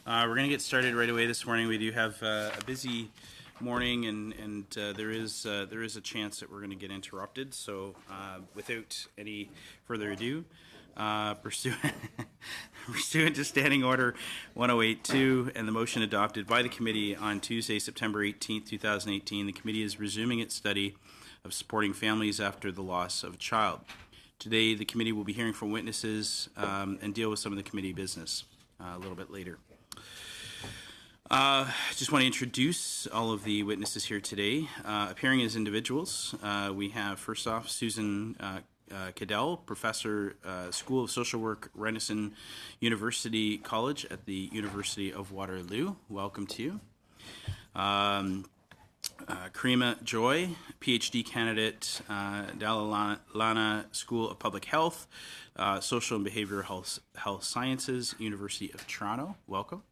We're going to get started right away this morning. We do have a busy morning, and there is a chance that we're going to get interrupted. So, without any further ado, pursuant to Standing Order 1082 and the motion adopted by the committee on Tuesday, September 18th, 2018, the committee is resuming its study of supporting families after the loss of a child. Today, the committee will be hearing from witnesses and deal with some of the committee business a little bit later. Just want to introduce all of the witnesses here today. Appearing as individuals, we have first off Susan Cadell, Professor, School of Social Work, Renison University College at the University of Waterloo. Welcome to you. Karima Joy, PhD candidate, Dalla Lana School of Public Health, Social and Behavioral Health Sciences, University of Toronto. Welcome.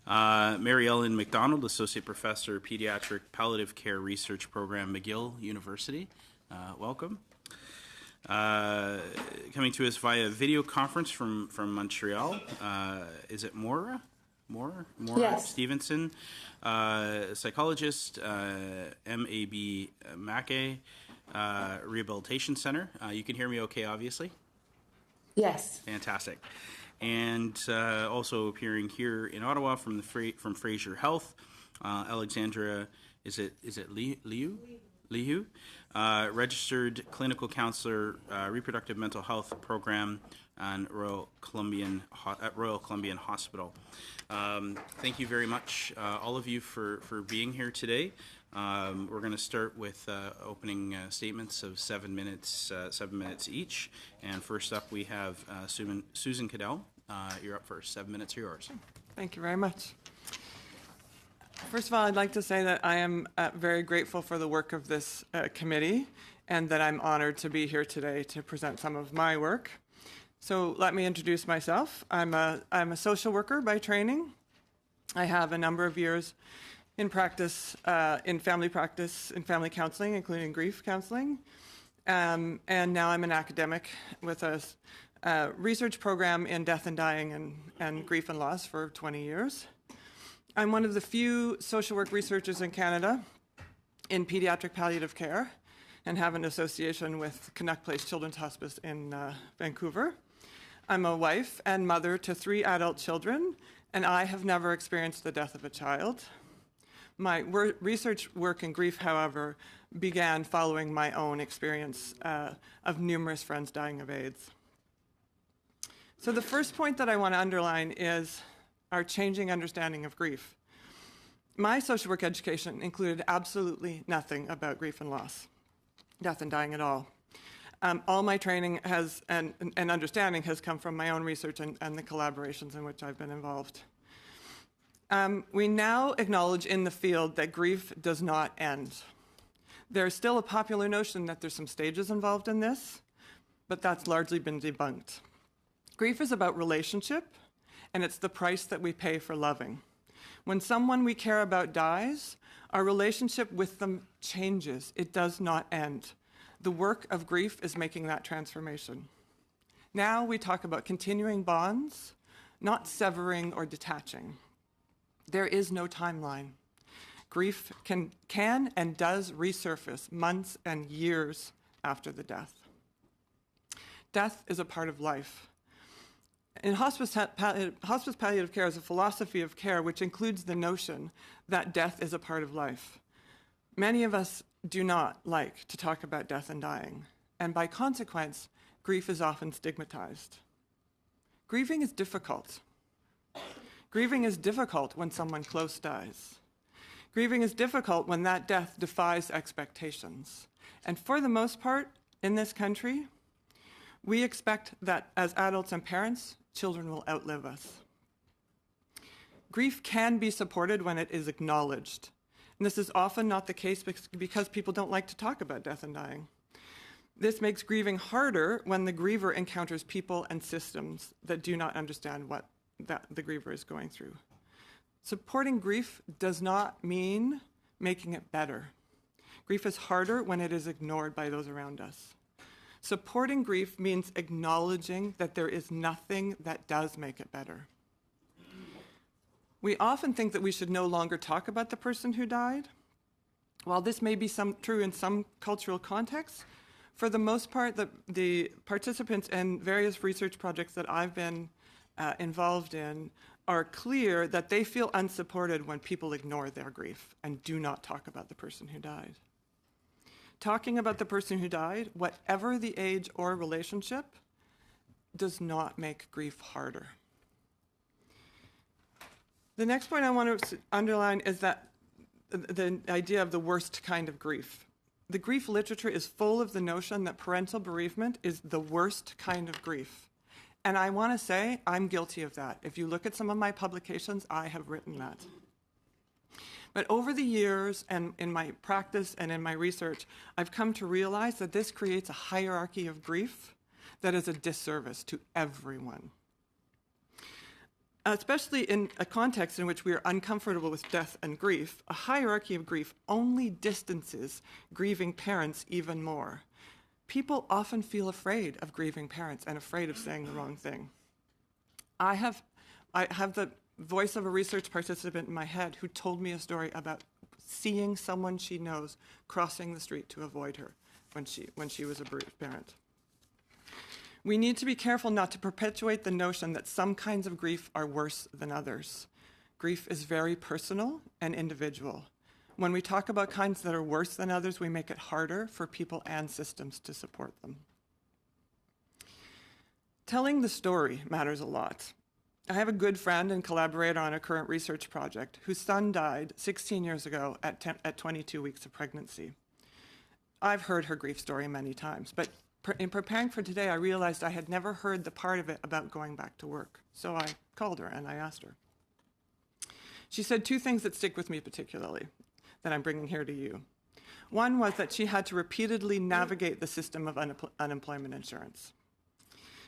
Mary Ellen McDonald, Associate Professor, Pediatric Palliative Care Research Program, McGill University. Welcome. Coming to us via video conference from Montreal. Is it Maura? Yes. Stevenson, psychologist, MAB Mackay Rehabilitation Center. You can hear me okay, obviously? Yes. Fantastic. And also appearing here in Ottawa from Fraser Health, Alexandra, is it Liu? Registered clinical counselor, reproductive mental health program at Royal Columbian Hospital. Thank you very much, all of you, for being here today. We're going to start with opening statements of 7 minutes each. And first up, we have Susan Cadell. You're up first. 7 minutes are yours. Thank you very much. First of all, I'd like to say that I am very grateful for the work of this committee, and that I'm honored to be here today to present some of my work. So let me introduce myself. I'm a social worker by training. I have a number of years in practice, in family counseling, including grief counseling. And now I'm an academic with a research program in death and dying and grief and loss for 20 years. I'm one of the few social work researchers in Canada in pediatric palliative care and have an association with Canuck Place Children's Hospice in Vancouver. I'm a wife and mother to 3 adult children, and I have never experienced the death of a child. My research work in grief, however, began following my own experience of numerous friends dying of AIDS. So the first point that I want to underline is our changing understanding of grief. My social work education included absolutely nothing about grief and loss, death and dying at all. All my training and understanding has come from my own research and the collaborations in which I've been involved. We now acknowledge in the field that grief does not end. There's still a popular notion that there's some stages involved in this, but that's largely been debunked. Grief is about relationship, and it's the price that we pay for loving. When someone we care about dies, our relationship with them changes. It does not end. The work of grief is making that transformation. Now we talk about continuing bonds, not severing or detaching. There is no timeline. Grief can and does resurface months and years after the death. Death is a part of life. In hospice palliative care is a philosophy of care which includes the notion that death is a part of life. Many of us do not like to talk about death and dying, and by consequence, grief is often stigmatized. Grieving is difficult. Grieving is difficult when someone close dies. Grieving is difficult when that death defies expectations. And for the most part, in this country, we expect that as adults and parents, children will outlive us. Grief can be supported when it is acknowledged. And this is often not the case because people don't like to talk about death and dying. This makes grieving harder when the griever encounters people and systems that do not understand what the griever is going through. Supporting grief does not mean making it better. Grief is harder when it is ignored by those around us. Supporting grief means acknowledging that there is nothing that does make it better. We often think that we should no longer talk about the person who died. While this may be true in some cultural contexts, for the most part, the participants in various research projects that I've been involved in are clear that they feel unsupported when people ignore their grief and do not talk about the person who died. Talking about the person who died, whatever the age or relationship, does not make grief harder. The next point I want to underline is that the idea of the worst kind of grief. The grief literature is full of the notion that parental bereavement is the worst kind of grief. And I want to say I'm guilty of that. If you look at some of my publications, I have written that. But over the years and in my practice and in my research, I've come to realize that this creates a hierarchy of grief that is a disservice to everyone. Especially in a context in which we are uncomfortable with death and grief, a hierarchy of grief only distances grieving parents even more. People often feel afraid of grieving parents and afraid of saying the wrong thing. I have the voice of a research participant in my head who told me a story about seeing someone she knows crossing the street to avoid her when she was a bereaved parent. We need to be careful not to perpetuate the notion that some kinds of grief are worse than others. Grief is very personal and individual. When we talk about kinds that are worse than others, we make it harder for people and systems to support them. Telling the story matters a lot. I have a good friend and collaborator on a current research project whose son died 16 years ago at 22 weeks of pregnancy. I've heard her grief story many times, but in preparing for today, I realized I had never heard the part of it about going back to work. So I called her and I asked her. She said two things that stick with me particularly, that I'm bringing here to you. One was that she had to repeatedly navigate the system of unemployment insurance.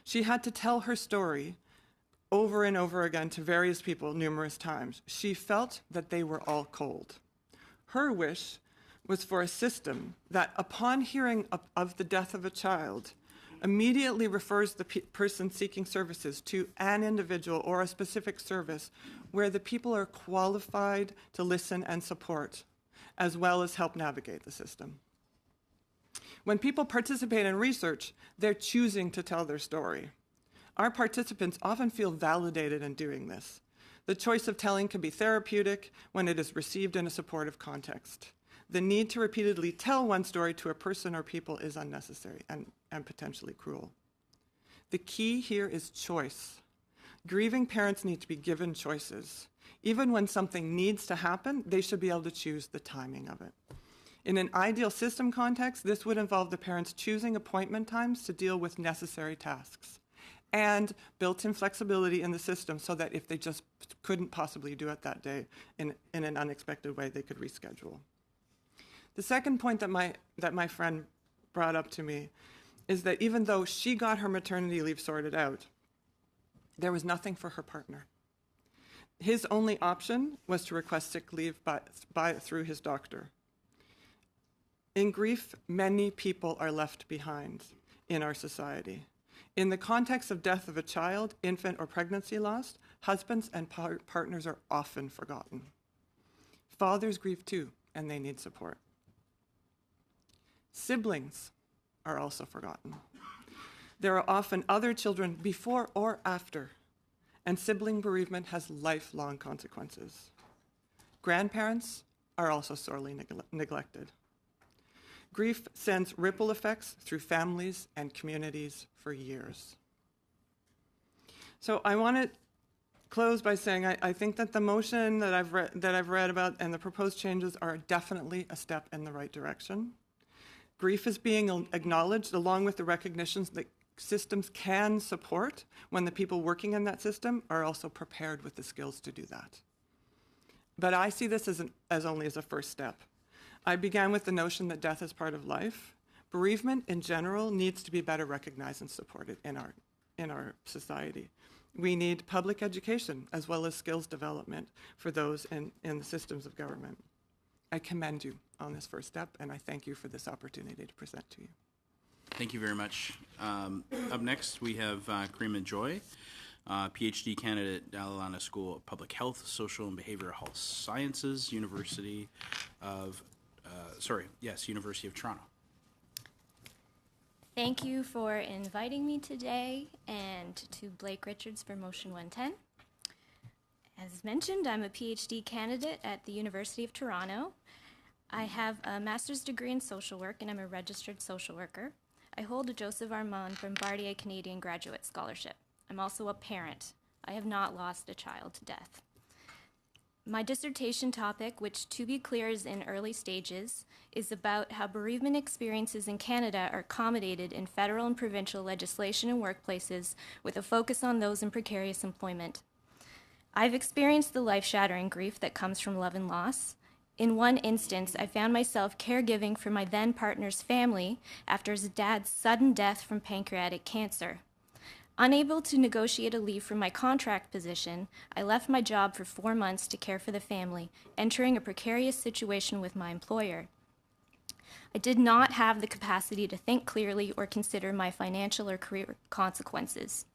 She had to tell her story over and over again to various people numerous times. She felt that they were all cold. Her wish was for a system that, upon hearing of the death of a child, immediately refers the person seeking services to an individual or a specific service where the people are qualified to listen and support, as well as help navigate the system. When people participate in research, they're choosing to tell their story. Our participants often feel validated in doing this. The choice of telling can be therapeutic when it is received in a supportive context. The need to repeatedly tell one story to a person or people is unnecessary and potentially cruel. The key here is choice. Grieving parents need to be given choices. Even when something needs to happen, they should be able to choose the timing of it. In an ideal system context, this would involve the parents choosing appointment times to deal with necessary tasks and built-in flexibility in the system so that if they just couldn't possibly do it that day in an unexpected way, they could reschedule. The second point that my friend brought up to me is that even though she got her maternity leave sorted out, there was nothing for her partner. His only option was to request sick leave through his doctor. In grief, many people are left behind in our society. In the context of death of a child, infant, or pregnancy loss, husbands and partners are often forgotten. Fathers grieve too, and they need support. Siblings are also forgotten. There are often other children before or after, and sibling bereavement has lifelong consequences. Grandparents are also sorely neglected. Grief sends ripple effects through families and communities for years. So I want to close by saying I think that the motion that I've read about and the proposed changes are definitely a step in the right direction. Grief is being acknowledged along with the recognitions that systems can support when the people working in that system are also prepared with the skills to do that. But I see this as only as a first step. I began with the notion that death is part of life. Bereavement in general needs to be better recognized and supported in our society. We need public education as well as skills development for those in the systems of government. I commend you on this first step, and I thank you for this opportunity to present to you. Thank you very much. Up next, we have Karima Joy. PhD candidate, Dalalana School of Public Health, Social and Behavioral Health Sciences, University of Toronto. Thank you for inviting me today, and to Blake Richards for Motion 110. As mentioned, I'm a PhD candidate at the University of Toronto. I have a master's degree in social work, and I'm a registered social worker. I hold a Joseph Armand Bombardier Canadian Graduate Scholarship. I'm also a parent. I have not lost a child to death. My dissertation topic, which to be clear is in early stages, is about how bereavement experiences in Canada are accommodated in federal and provincial legislation and workplaces with a focus on those in precarious employment. I've experienced the life-shattering grief that comes from love and loss. In one instance, I found myself caregiving for my then partner's family after his dad's sudden death from pancreatic cancer. Unable to negotiate a leave from my contract position, I left my job for 4 months to care for the family, entering a precarious situation with my employer. I did not have the capacity to think clearly or consider my financial or career consequences.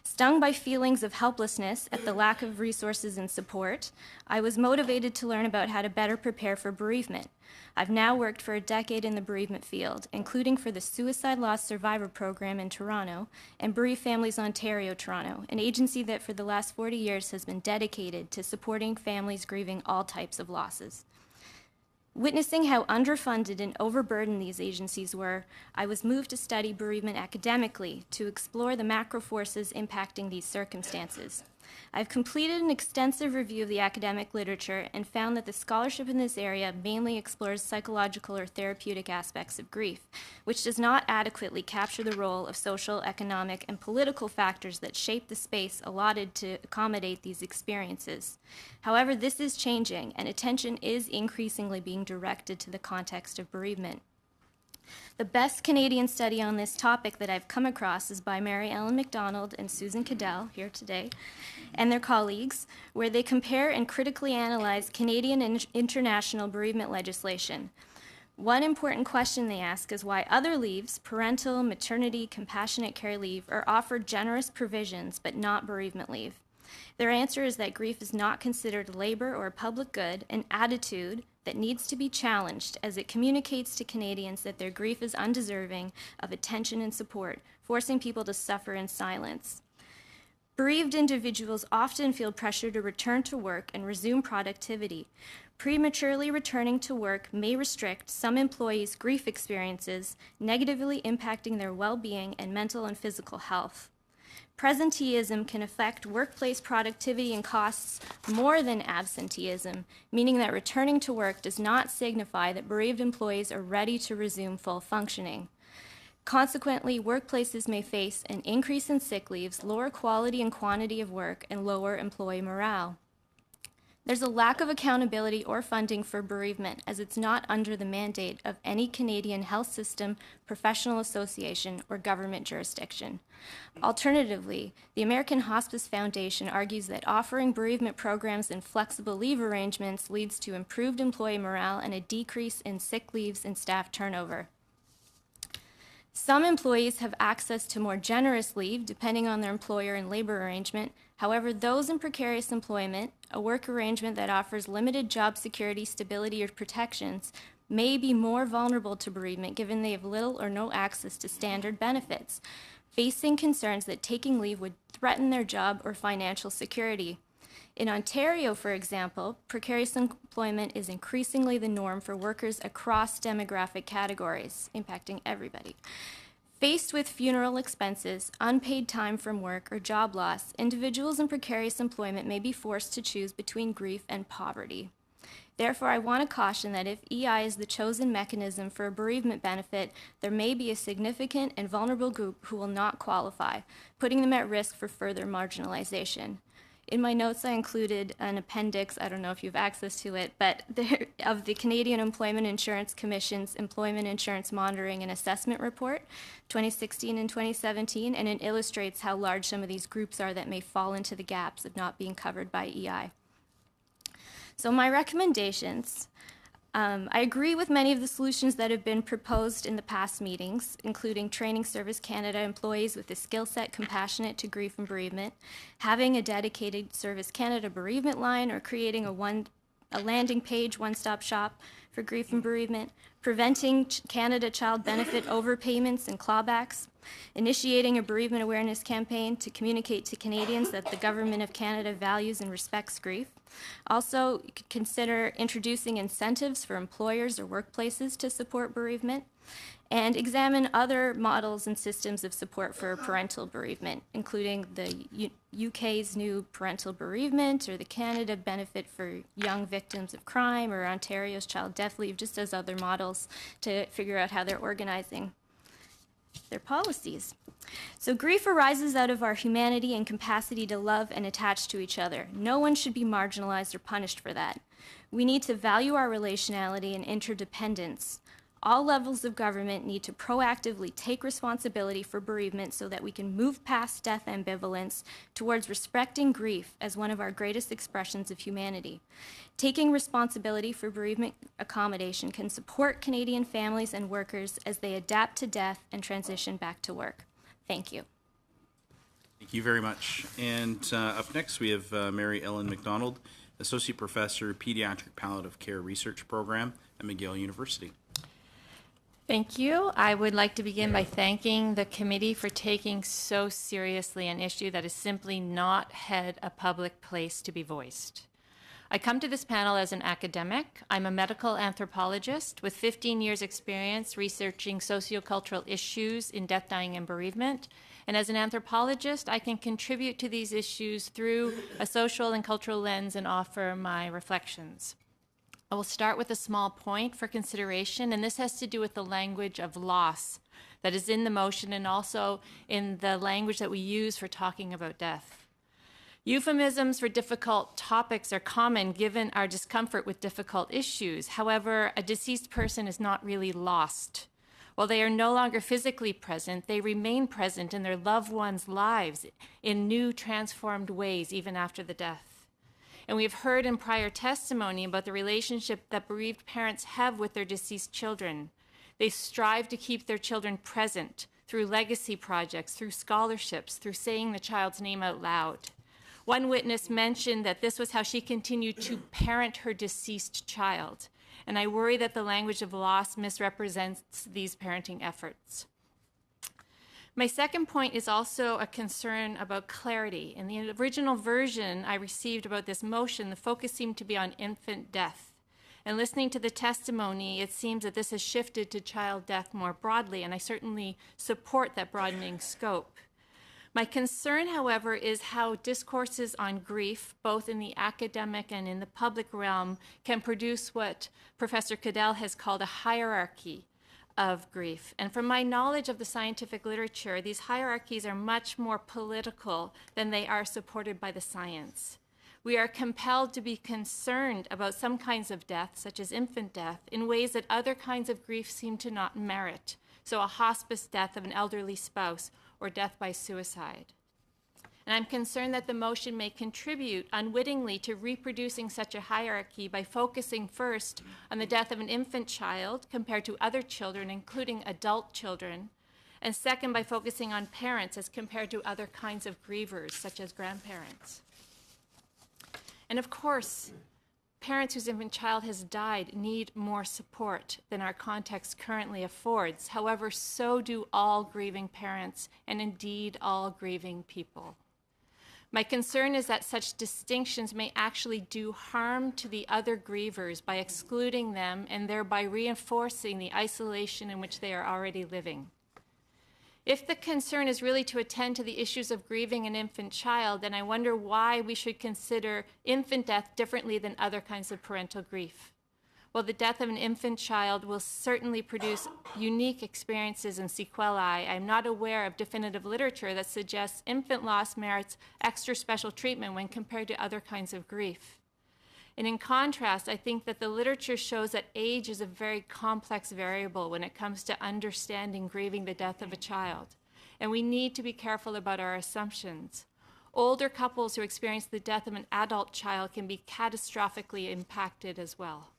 Stung by feelings of helplessness at the lack of resources and support, I was motivated to learn about how to better prepare for bereavement. I've now worked for a decade in the bereavement field, including for the Suicide Loss Survivor Program in Toronto and Bereaved Families Ontario, Toronto, an agency that for the last 40 years has been dedicated to supporting families grieving all types of losses. Witnessing how underfunded and overburdened these agencies were, I was moved to study bereavement academically to explore the macro forces impacting these circumstances. I've completed an extensive review of the academic literature and found that the scholarship in this area mainly explores psychological or therapeutic aspects of grief, which does not adequately capture the role of social, economic, and political factors that shape the space allotted to accommodate these experiences. However, this is changing, and attention is increasingly being directed to the context of bereavement. The best Canadian study on this topic that I've come across is by Mary Ellen McDonald and Susan Cadell, here today, and their colleagues, where they compare and critically analyze Canadian and international bereavement legislation. One important question they ask is why other leaves, parental, maternity, compassionate care leave, are offered generous provisions but not bereavement leave. Their answer is that grief is not considered labor or a public good, an attitude that needs to be challenged as it communicates to Canadians that their grief is undeserving of attention and support, forcing people to suffer in silence. Bereaved individuals often feel pressure to return to work and resume productivity. Prematurely returning to work may restrict some employees' grief experiences, negatively impacting their well-being and mental and physical health. Presenteeism can affect workplace productivity and costs more than absenteeism, meaning that returning to work does not signify that bereaved employees are ready to resume full functioning. Consequently, workplaces may face an increase in sick leaves, lower quality and quantity of work, and lower employee morale. There's a lack of accountability or funding for bereavement, as it's not under the mandate of any Canadian health system, professional association, or government jurisdiction. Alternatively, the American Hospice Foundation argues that offering bereavement programs and flexible leave arrangements leads to improved employee morale and a decrease in sick leaves and staff turnover. Some employees have access to more generous leave, depending on their employer and labor arrangement. However, those in precarious employment, a work arrangement that offers limited job security, stability, or protections, may be more vulnerable to bereavement given they have little or no access to standard benefits, facing concerns that taking leave would threaten their job or financial security. In Ontario, for example, precarious employment is increasingly the norm for workers across demographic categories, impacting everybody. Faced with funeral expenses, unpaid time from work, or job loss, individuals in precarious employment may be forced to choose between grief and poverty. Therefore, I want to caution that if EI is the chosen mechanism for a bereavement benefit, there may be a significant and vulnerable group who will not qualify, putting them at risk for further marginalization. In my notes, I included an appendix, I don't know if you have access to it, but of the Canadian Employment Insurance Commission's Employment Insurance Monitoring and Assessment Report, 2016 and 2017, and it illustrates how large some of these groups are that may fall into the gaps of not being covered by EI. So my recommendations I agree with many of the solutions that have been proposed in the past meetings, including training Service Canada employees with a skill set compassionate to grief and bereavement, having a dedicated Service Canada bereavement line, or creating a landing page one-stop shop for grief and bereavement, preventing Canada Child Benefit overpayments and clawbacks, initiating a bereavement awareness campaign to communicate to Canadians that the Government of Canada values and respects grief. Also, you could consider introducing incentives for employers or workplaces to support bereavement, and examine other models and systems of support for parental bereavement, including the UK's new parental bereavement, or the Canada Benefit for Young Victims of Crime, or Ontario's Child Death Leave, just as other models to figure out how they're organizing their policies. So grief arises out of our humanity and capacity to love and attach to each other. No one should be marginalized or punished for that. We need to value our relationality and interdependence. All levels of government need to proactively take responsibility for bereavement so that we can move past death ambivalence towards respecting grief as one of our greatest expressions of humanity. Taking responsibility for bereavement accommodation can support Canadian families and workers as they adapt to death and transition back to work. Thank you. Thank you very much. And up next, we have Mary Ellen McDonald, Associate Professor, Pediatric Palliative Care Research Program at McGill University. Thank you. I would like to begin by thanking the committee for taking so seriously an issue that is simply not had a public place to be voiced. I come to this panel as an academic. I'm a medical anthropologist with 15 years experience researching sociocultural issues in death, dying, and bereavement. And as an anthropologist, I can contribute to these issues through a social and cultural lens and offer my reflections. I will start with a small point for consideration, and this has to do with the language of loss that is in the motion and also in the language that we use for talking about death. Euphemisms for difficult topics are common given our discomfort with difficult issues. However, a deceased person is not really lost. While they are no longer physically present, they remain present in their loved ones' lives in new, transformed ways, even after the death. And we've heard in prior testimony about the relationship that bereaved parents have with their deceased children. They strive to keep their children present through legacy projects, through scholarships, through saying the child's name out loud. One witness mentioned that this was how she continued to parent her deceased child. And I worry that the language of loss misrepresents these parenting efforts. My second point is also a concern about clarity. In the original version I received about this motion, the focus seemed to be on infant death. And listening to the testimony, it seems that this has shifted to child death more broadly, and I certainly support that broadening scope. My concern, however, is how discourses on grief, both in the academic and in the public realm, can produce what Professor Cadell has called a hierarchy of grief. And from my knowledge of the scientific literature, these hierarchies are much more political than they are supported by the science. We are compelled to be concerned about some kinds of death, such as infant death, in ways that other kinds of grief seem to not merit. So a hospice death of an elderly spouse or death by suicide. And I'm concerned that the motion may contribute unwittingly to reproducing such a hierarchy by focusing first on the death of an infant child compared to other children, including adult children, and second by focusing on parents as compared to other kinds of grievers, such as grandparents. And of course, parents whose infant child has died need more support than our context currently affords. However, so do all grieving parents, and indeed all grieving people. My concern is that such distinctions may actually do harm to the other grievers by excluding them and thereby reinforcing the isolation in which they are already living. If the concern is really to attend to the issues of grieving an infant child, then I wonder why we should consider infant death differently than other kinds of parental grief. While the death of an infant child will certainly produce unique experiences and sequelae, I'm not aware of definitive literature that suggests infant loss merits extra special treatment when compared to other kinds of grief. And in contrast, I think that the literature shows that age is a very complex variable when it comes to understanding grieving the death of a child. And we need to be careful about our assumptions. Older couples who experience the death of an adult child can be catastrophically impacted as well.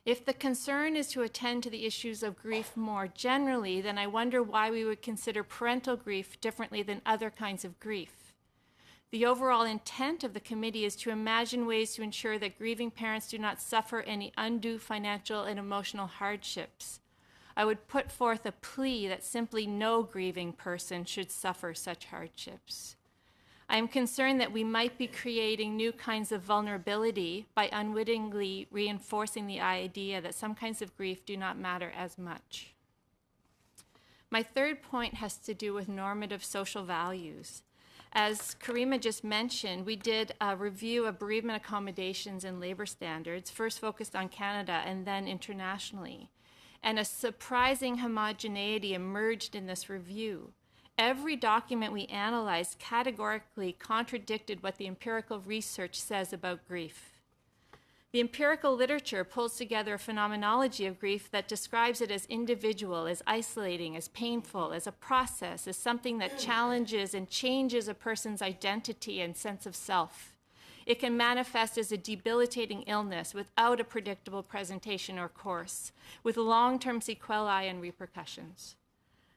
If the concern is to attend to the issues of grief more generally, then I wonder why we would consider parental grief differently than other kinds of grief. The overall intent of the committee is to imagine ways to ensure that grieving parents do not suffer any undue financial and emotional hardships. I would put forth a plea that simply no grieving person should suffer such hardships. I am concerned that we might be creating new kinds of vulnerability by unwittingly reinforcing the idea that some kinds of grief do not matter as much. My third point has to do with normative social values. As Karima just mentioned, we did a review of bereavement accommodations and labor standards, first focused on Canada and then internationally. And a surprising homogeneity emerged in this review. Every document we analyzed categorically contradicted what the empirical research says about grief. The empirical literature pulls together a phenomenology of grief that describes it as individual, as isolating, as painful, as a process, as something that challenges and changes a person's identity and sense of self. It can manifest as a debilitating illness without a predictable presentation or course, with long-term sequelae and repercussions.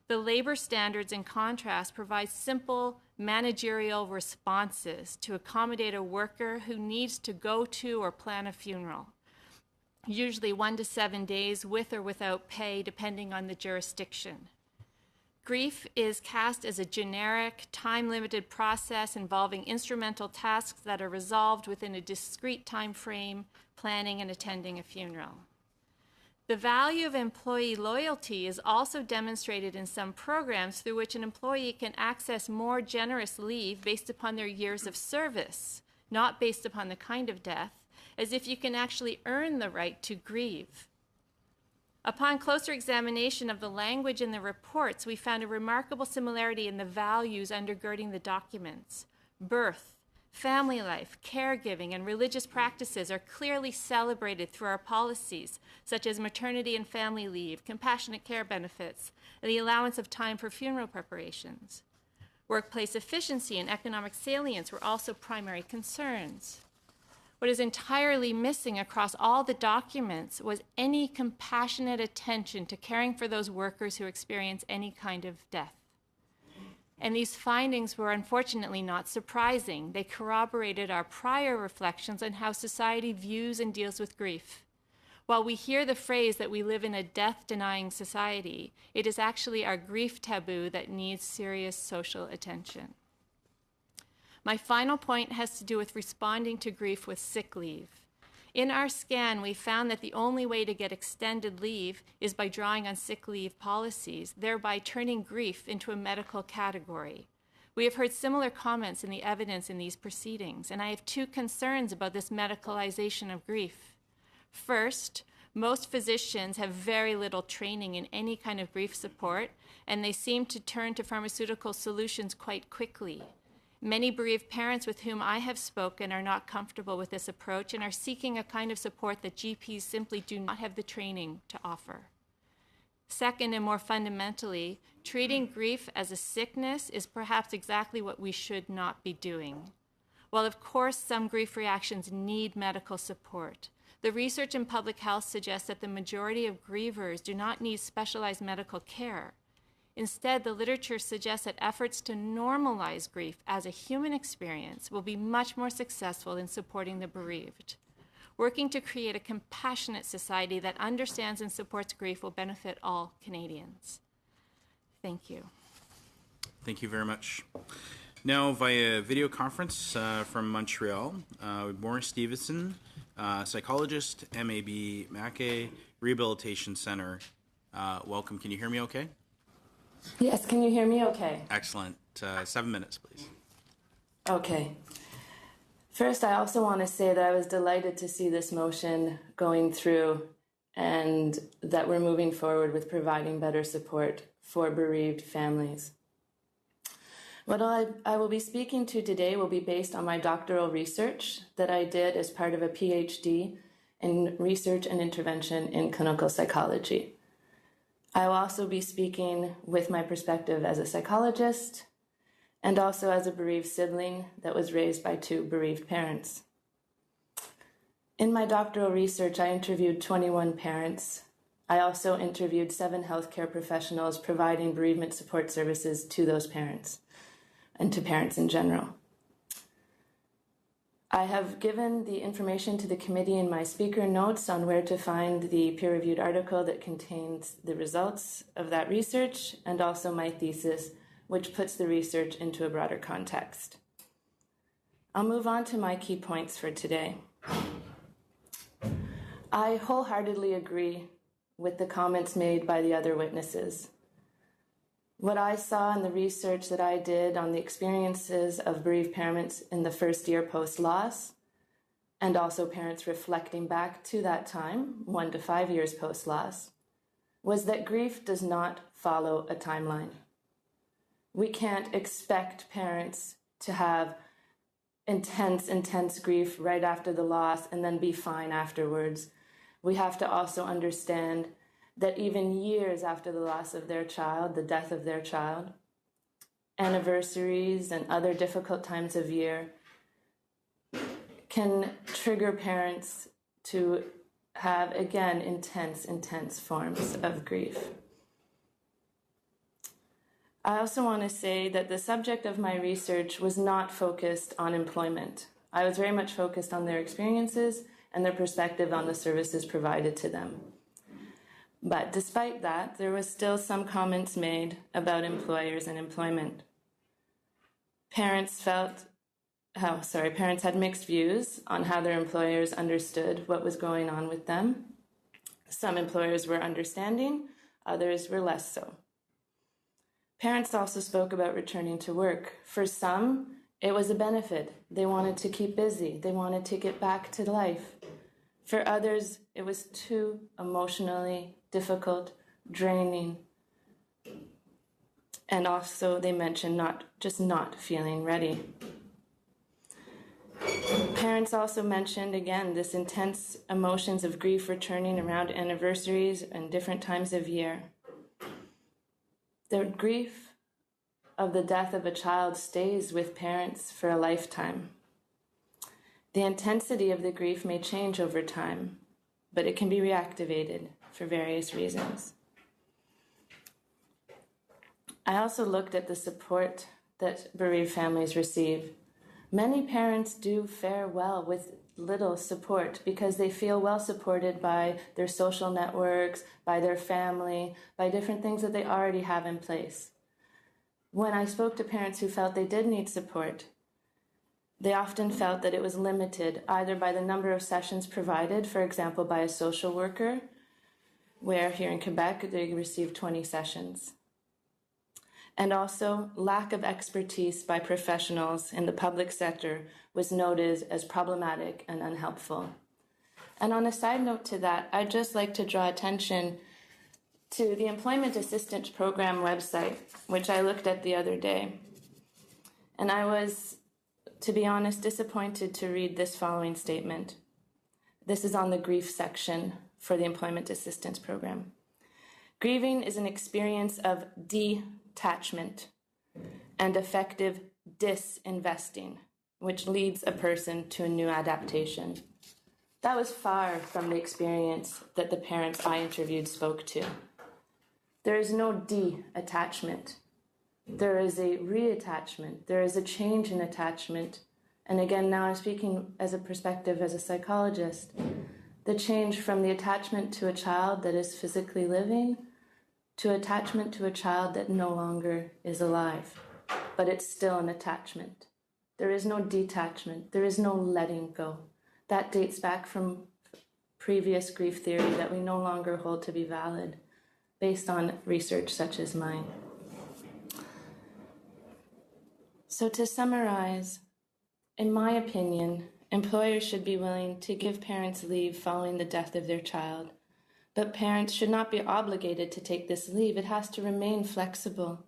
The labor standards, in contrast, provide simple managerial responses to accommodate a worker who needs to go to or plan a funeral, usually 1 to 7 days with or without pay, depending on the jurisdiction. Grief is cast as a generic, time-limited process involving instrumental tasks that are resolved within a discrete time frame, planning and attending a funeral. The value of employee loyalty is also demonstrated in some programs through which an employee can access more generous leave based upon their years of service, not based upon the kind of death, as if you can actually earn the right to grieve. Upon closer examination of the language in the reports, we found a remarkable similarity in the values undergirding the documents. Birth, family life, caregiving, and religious practices are clearly celebrated through our policies, such as maternity and family leave, compassionate care benefits, and the allowance of time for funeral preparations. Workplace efficiency and economic salience were also primary concerns. What is entirely missing across all the documents was any compassionate attention to caring for those workers who experience any kind of death. And these findings were unfortunately not surprising. They corroborated our prior reflections on how society views and deals with grief. While we hear the phrase that we live in a death-denying society, it is actually our grief taboo that needs serious social attention. My final point has to do with responding to grief with sick leave. In our scan, we found that the only way to get extended leave is by drawing on sick leave policies, thereby turning grief into a medical category. We have heard similar comments in the evidence in these proceedings, and I have two concerns about this medicalization of grief. First, most physicians have very little training in any kind of grief support, and they seem to turn to pharmaceutical solutions quite quickly. Many bereaved parents with whom I have spoken are not comfortable with this approach and are seeking a kind of support that GPs simply do not have the training to offer. Second, and more fundamentally, treating grief as a sickness is perhaps exactly what we should not be doing. While of course some grief reactions need medical support, the research in public health suggests that the majority of grievers do not need specialized medical care. Instead, the literature suggests that efforts to normalize grief as a human experience will be much more successful in supporting the bereaved. Working to create a compassionate society that understands and supports grief will benefit all Canadians. Thank you. Thank you very much. Now, via video conference from Montreal, Maurice Stevenson, psychologist, MAB Mackay Rehabilitation Center. Welcome. Can you hear me okay? Yes, can you hear me okay? Excellent. 7 minutes, please. Okay. First, I also want to say that I was delighted to see this motion going through and that we're moving forward with providing better support for bereaved families. What I will be speaking to today will be based on my doctoral research that I did as part of a PhD in research and intervention in clinical psychology. I will also be speaking with my perspective as a psychologist and also as a bereaved sibling that was raised by two bereaved parents. In my doctoral research, I interviewed 21 parents. I also interviewed 7 healthcare professionals providing bereavement support services to those parents and to parents in general. I have given the information to the committee in my speaker notes on where to find the peer-reviewed article that contains the results of that research, and also my thesis, which puts the research into a broader context. I'll move on to my key points for today. I wholeheartedly agree with the comments made by the other witnesses. What I saw in the research that I did on the experiences of bereaved parents in the first year post-loss, and also parents reflecting back to that time, 1 to 5 years post-loss, was that grief does not follow a timeline. We can't expect parents to have intense grief right after the loss and then be fine afterwards. We have to also understand that even years after the loss of their child, the death of their child, anniversaries and other difficult times of year can trigger parents to have, again, intense forms of grief. I also want to say that the subject of my research was not focused on employment. I was very much focused on their experiences and their perspective on the services provided to them. But despite that, there was still some comments made about employers and employment. Parents had mixed views on how their employers understood what was going on with them. Some employers were understanding, others were less so. Parents also spoke about returning to work. For some, it was a benefit. They wanted to keep busy. They wanted to get back to life. For others, it was too emotionally difficult, draining. And also they mentioned not feeling ready. Parents also mentioned, again, this intense emotions of grief returning around anniversaries and different times of year. The grief of the death of a child stays with parents for a lifetime. The intensity of the grief may change over time, but it can be reactivated for various reasons. I also looked at the support that bereaved families receive. Many parents do fare well with little support because they feel well supported by their social networks, by their family, by different things that they already have in place. When I spoke to parents who felt they did need support, they often felt that it was limited either by the number of sessions provided, for example, by a social worker, where here in Quebec they received 20 sessions. And also, lack of expertise by professionals in the public sector was noted as problematic and unhelpful. And on a side note to that, I'd just like to draw attention to the Employment Assistance Program website, which I looked at the other day. And I was, to be honest, disappointed to read this following statement. This is on the grief section for the Employment Assistance Program. Grieving is an experience of detachment and effective disinvesting, which leads a person to a new adaptation. That was far from the experience that the parents I interviewed spoke to. There is no de-attachment. There is a reattachment. There is a change in attachment. And again, now I'm speaking as a perspective as a psychologist. The change from the attachment to a child that is physically living to attachment to a child that no longer is alive, but it's still an attachment. There is no detachment. There is no letting go. That dates back from previous grief theory that we no longer hold to be valid based on research such as mine. So to summarize, in my opinion, employers should be willing to give parents leave following the death of their child. But parents should not be obligated to take this leave. It has to remain flexible.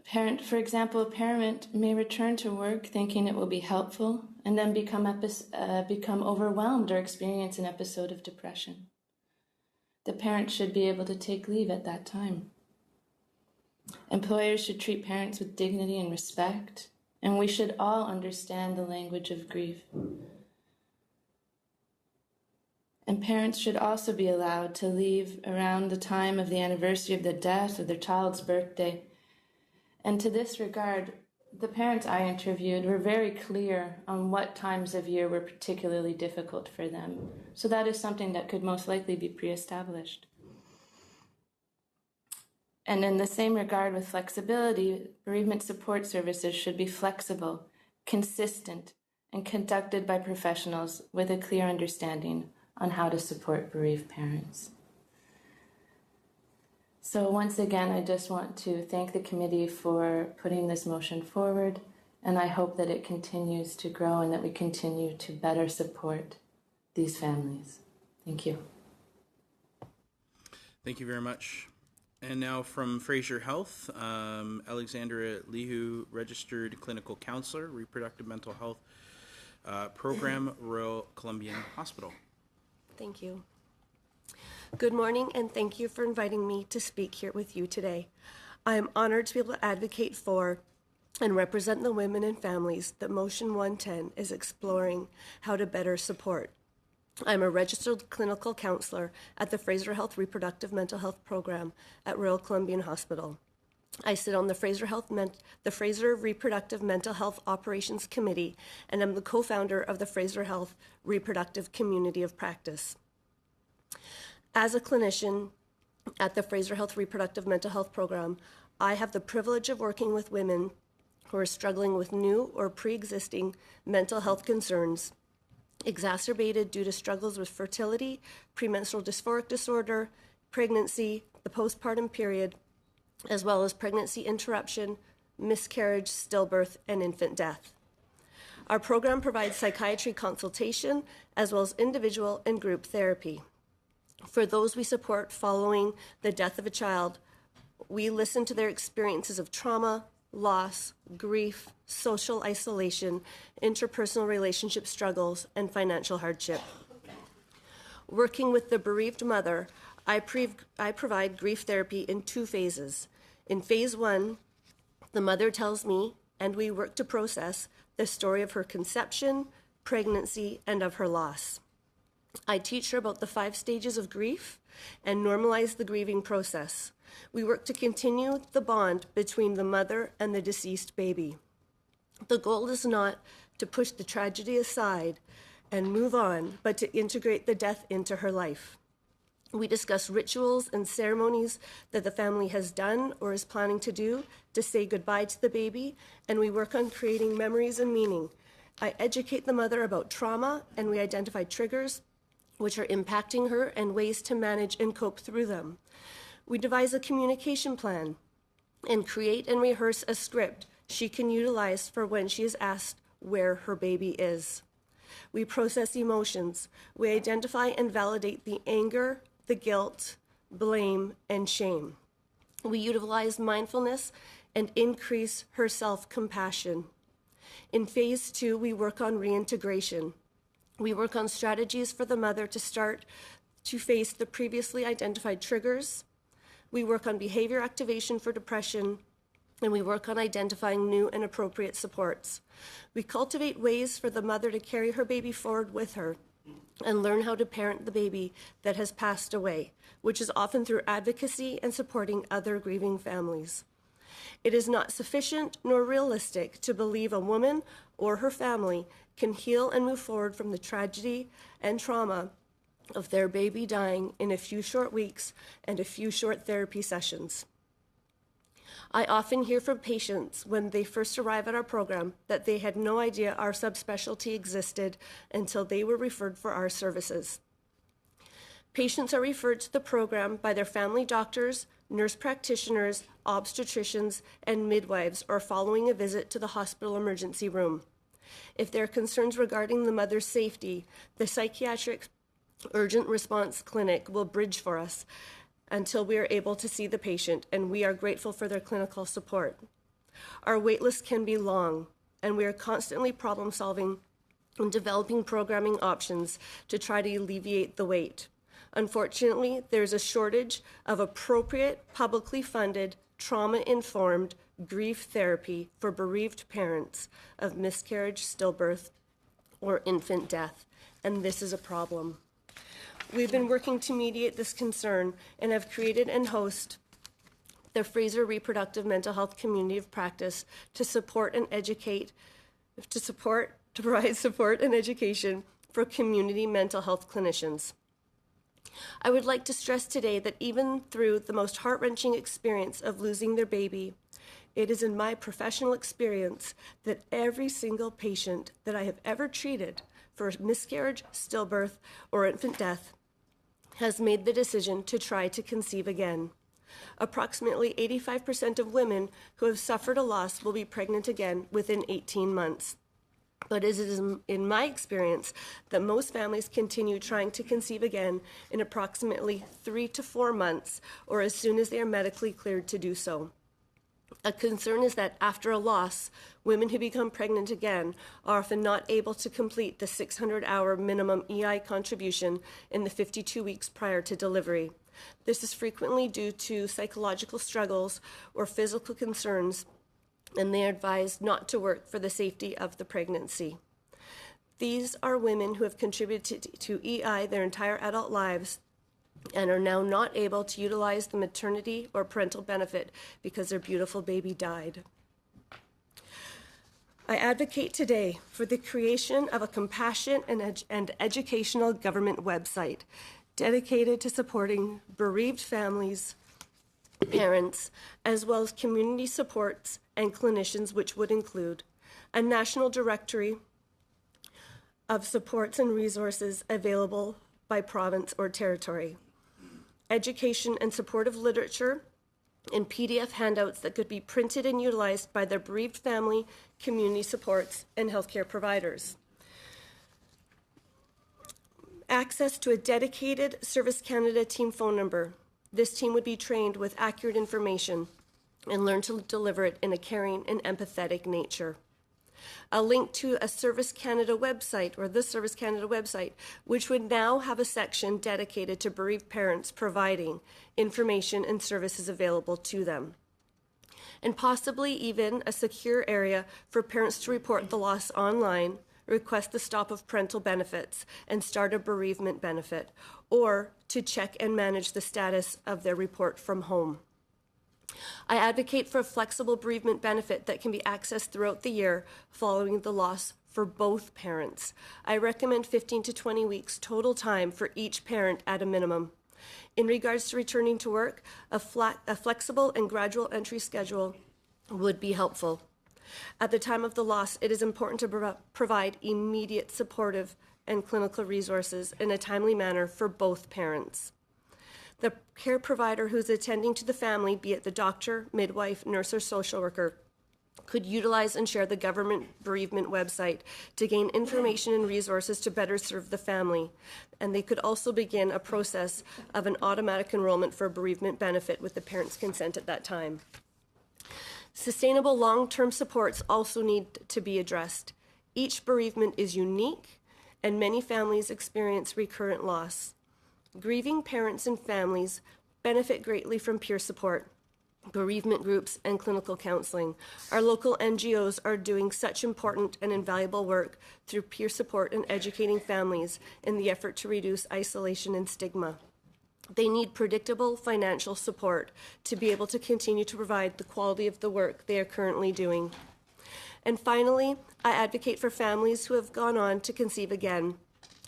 For example, a parent may return to work thinking it will be helpful and then become overwhelmed or experience an episode of depression. The parent should be able to take leave at that time. Employers should treat parents with dignity and respect, and we should all understand the language of grief. And parents should also be allowed to leave around the time of the anniversary of the death of their child's birthday. And to this regard, the parents I interviewed were very clear on what times of year were particularly difficult for them. So that is something that could most likely be pre-established. And in the same regard with flexibility, bereavement support services should be flexible, consistent, and conducted by professionals with a clear understanding on how to support bereaved parents. So once again, I just want to thank the committee for putting this motion forward, and I hope that it continues to grow and that we continue to better support these families. Thank you. Thank you very much. And now from Fraser Health, Alexandra Lihu, registered clinical counselor, reproductive mental health program, Royal Columbian Hospital. Thank you. Good morning, and thank you for inviting me to speak here with you today. I am honored to be able to advocate for and represent the women and families that Motion 110 is exploring how to better support. I'm a registered clinical counselor at the Fraser Health Reproductive Mental Health Program at Royal Columbian Hospital. I sit on the Fraser Reproductive Mental Health Operations Committee, and I'm the co-founder of the Fraser Health Reproductive Community of Practice. As a clinician at the Fraser Health Reproductive Mental Health Program, I have the privilege of working with women who are struggling with new or pre-existing mental health concerns, exacerbated due to struggles with fertility, premenstrual dysphoric disorder, pregnancy, the postpartum period, as well as pregnancy interruption, miscarriage, stillbirth, and infant death. Our program provides psychiatry consultation as well as individual and group therapy. For those we support following the death of a child, we listen to their experiences of trauma, loss, grief, social isolation, interpersonal relationship struggles, and financial hardship. Working with the bereaved mother, I provide grief therapy in 2 phases. In phase 1, the mother tells me, and we work to process the story of her conception, pregnancy, and of her loss. I teach her about the 5 stages of grief and normalize the grieving process. We work to continue the bond between the mother and the deceased baby. The goal is not to push the tragedy aside and move on, but to integrate the death into her life. We discuss rituals and ceremonies that the family has done or is planning to do to say goodbye to the baby, and we work on creating memories and meaning. I educate the mother about trauma, and we identify triggers which are impacting her and ways to manage and cope through them. We devise a communication plan and create and rehearse a script she can utilize for when she is asked where her baby is. We process emotions. We identify and validate the anger, the guilt, blame, and shame. We utilize mindfulness and increase her self-compassion. In phase 2, we work on reintegration. We work on strategies for the mother to start to face the previously identified triggers. We work on behavior activation for depression, and we work on identifying new and appropriate supports. We cultivate ways for the mother to carry her baby forward with her and learn how to parent the baby that has passed away, which is often through advocacy and supporting other grieving families. It is not sufficient nor realistic to believe a woman or her family can heal and move forward from the tragedy and trauma of their baby dying in a few short weeks and a few short therapy sessions. I often hear from patients when they first arrive at our program that they had no idea our subspecialty existed until they were referred for our services. Patients are referred to the program by their family doctors, nurse practitioners, obstetricians, and midwives, or following a visit to the hospital emergency room. If there are concerns regarding the mother's safety, the psychiatric urgent response clinic will bridge for us until we are able to see the patient, and we are grateful for their clinical support. Our wait list can be long, and we are constantly problem solving and developing programming options to try to alleviate the wait. Unfortunately, there's a shortage of appropriate, publicly funded, trauma-informed grief therapy for bereaved parents of miscarriage, stillbirth, or infant death, and this is a problem. We've been working to mediate this concern and have created and host the Fraser Reproductive Mental Health Community of Practice to support and educate, to provide support and education for community mental health clinicians. I would like to stress today that even through the most heart-wrenching experience of losing their baby, it is in my professional experience that every single patient that I have ever treated for miscarriage, stillbirth, or infant death has made the decision to try to conceive again. Approximately 85% of women who have suffered a loss will be pregnant again within 18 months. But it is in my experience that most families continue trying to conceive again in approximately 3 to 4 months, or as soon as they are medically cleared to do so. A concern is that after a loss, women who become pregnant again are often not able to complete the 600-hour minimum EI contribution in the 52 weeks prior to delivery. This is frequently due to psychological struggles or physical concerns, and they are advised not to work for the safety of the pregnancy. These are women who have contributed to EI their entire adult lives and are now not able to utilize the maternity or parental benefit because their beautiful baby died. I advocate today for the creation of a compassionate and educational government website dedicated to supporting bereaved families, parents, as well as community supports and clinicians, which would include a national directory of supports and resources available by province or territory, education and supportive literature and PDF handouts that could be printed and utilized by their bereaved family, community supports, and healthcare providers. Access to a dedicated Service Canada team phone number. This team would be trained with accurate information and learn to deliver it in a caring and empathetic nature. A link to a Service Canada website, or the Service Canada website, which would now have a section dedicated to bereaved parents providing information and services available to them. And possibly even a secure area for parents to report the loss online, request the stop of parental benefits, and start a bereavement benefit, or to check and manage the status of their report from home. I advocate for a flexible bereavement benefit that can be accessed throughout the year following the loss for both parents. I recommend 15 to 20 weeks total time for each parent at a minimum. In regards to returning to work, a flexible and gradual entry schedule would be helpful. At the time of the loss, it is important to provide immediate supportive and clinical resources in a timely manner for both parents. The care provider who's attending to the family, be it the doctor, midwife, nurse, or social worker, could utilize and share the government bereavement website to gain information and resources to better serve the family. And they could also begin a process of an automatic enrollment for a bereavement benefit with the parent's consent at that time. Sustainable long-term supports also need to be addressed. Each bereavement is unique, and many families experience recurrent loss. Grieving parents and families benefit greatly from peer support, bereavement groups, and clinical counseling. Our local NGOs are doing such important and invaluable work through peer support and educating families in the effort to reduce isolation and stigma. They need predictable financial support to be able to continue to provide the quality of the work they are currently doing. And finally, I advocate for families who have gone on to conceive again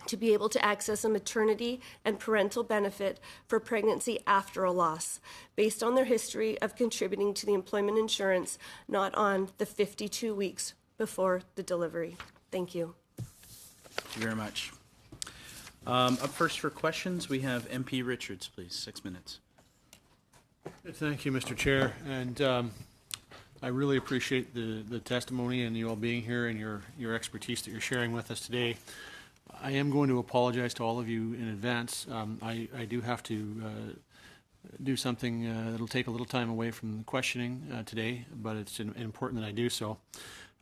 to be able to access a maternity and parental benefit for pregnancy after a loss, based on their history of contributing to the employment insurance, not on the 52 weeks before the delivery. Thank you. Thank you very much. Up first for questions, we have MP Richards, please, 6 minutes. Thank you, Mr. Chair, and I really appreciate the testimony and you all being here and your expertise that you're sharing with us today. I am going to apologize to all of you in advance. I do have to do something that'll take a little time away from the questioning today, but it's important that I do so.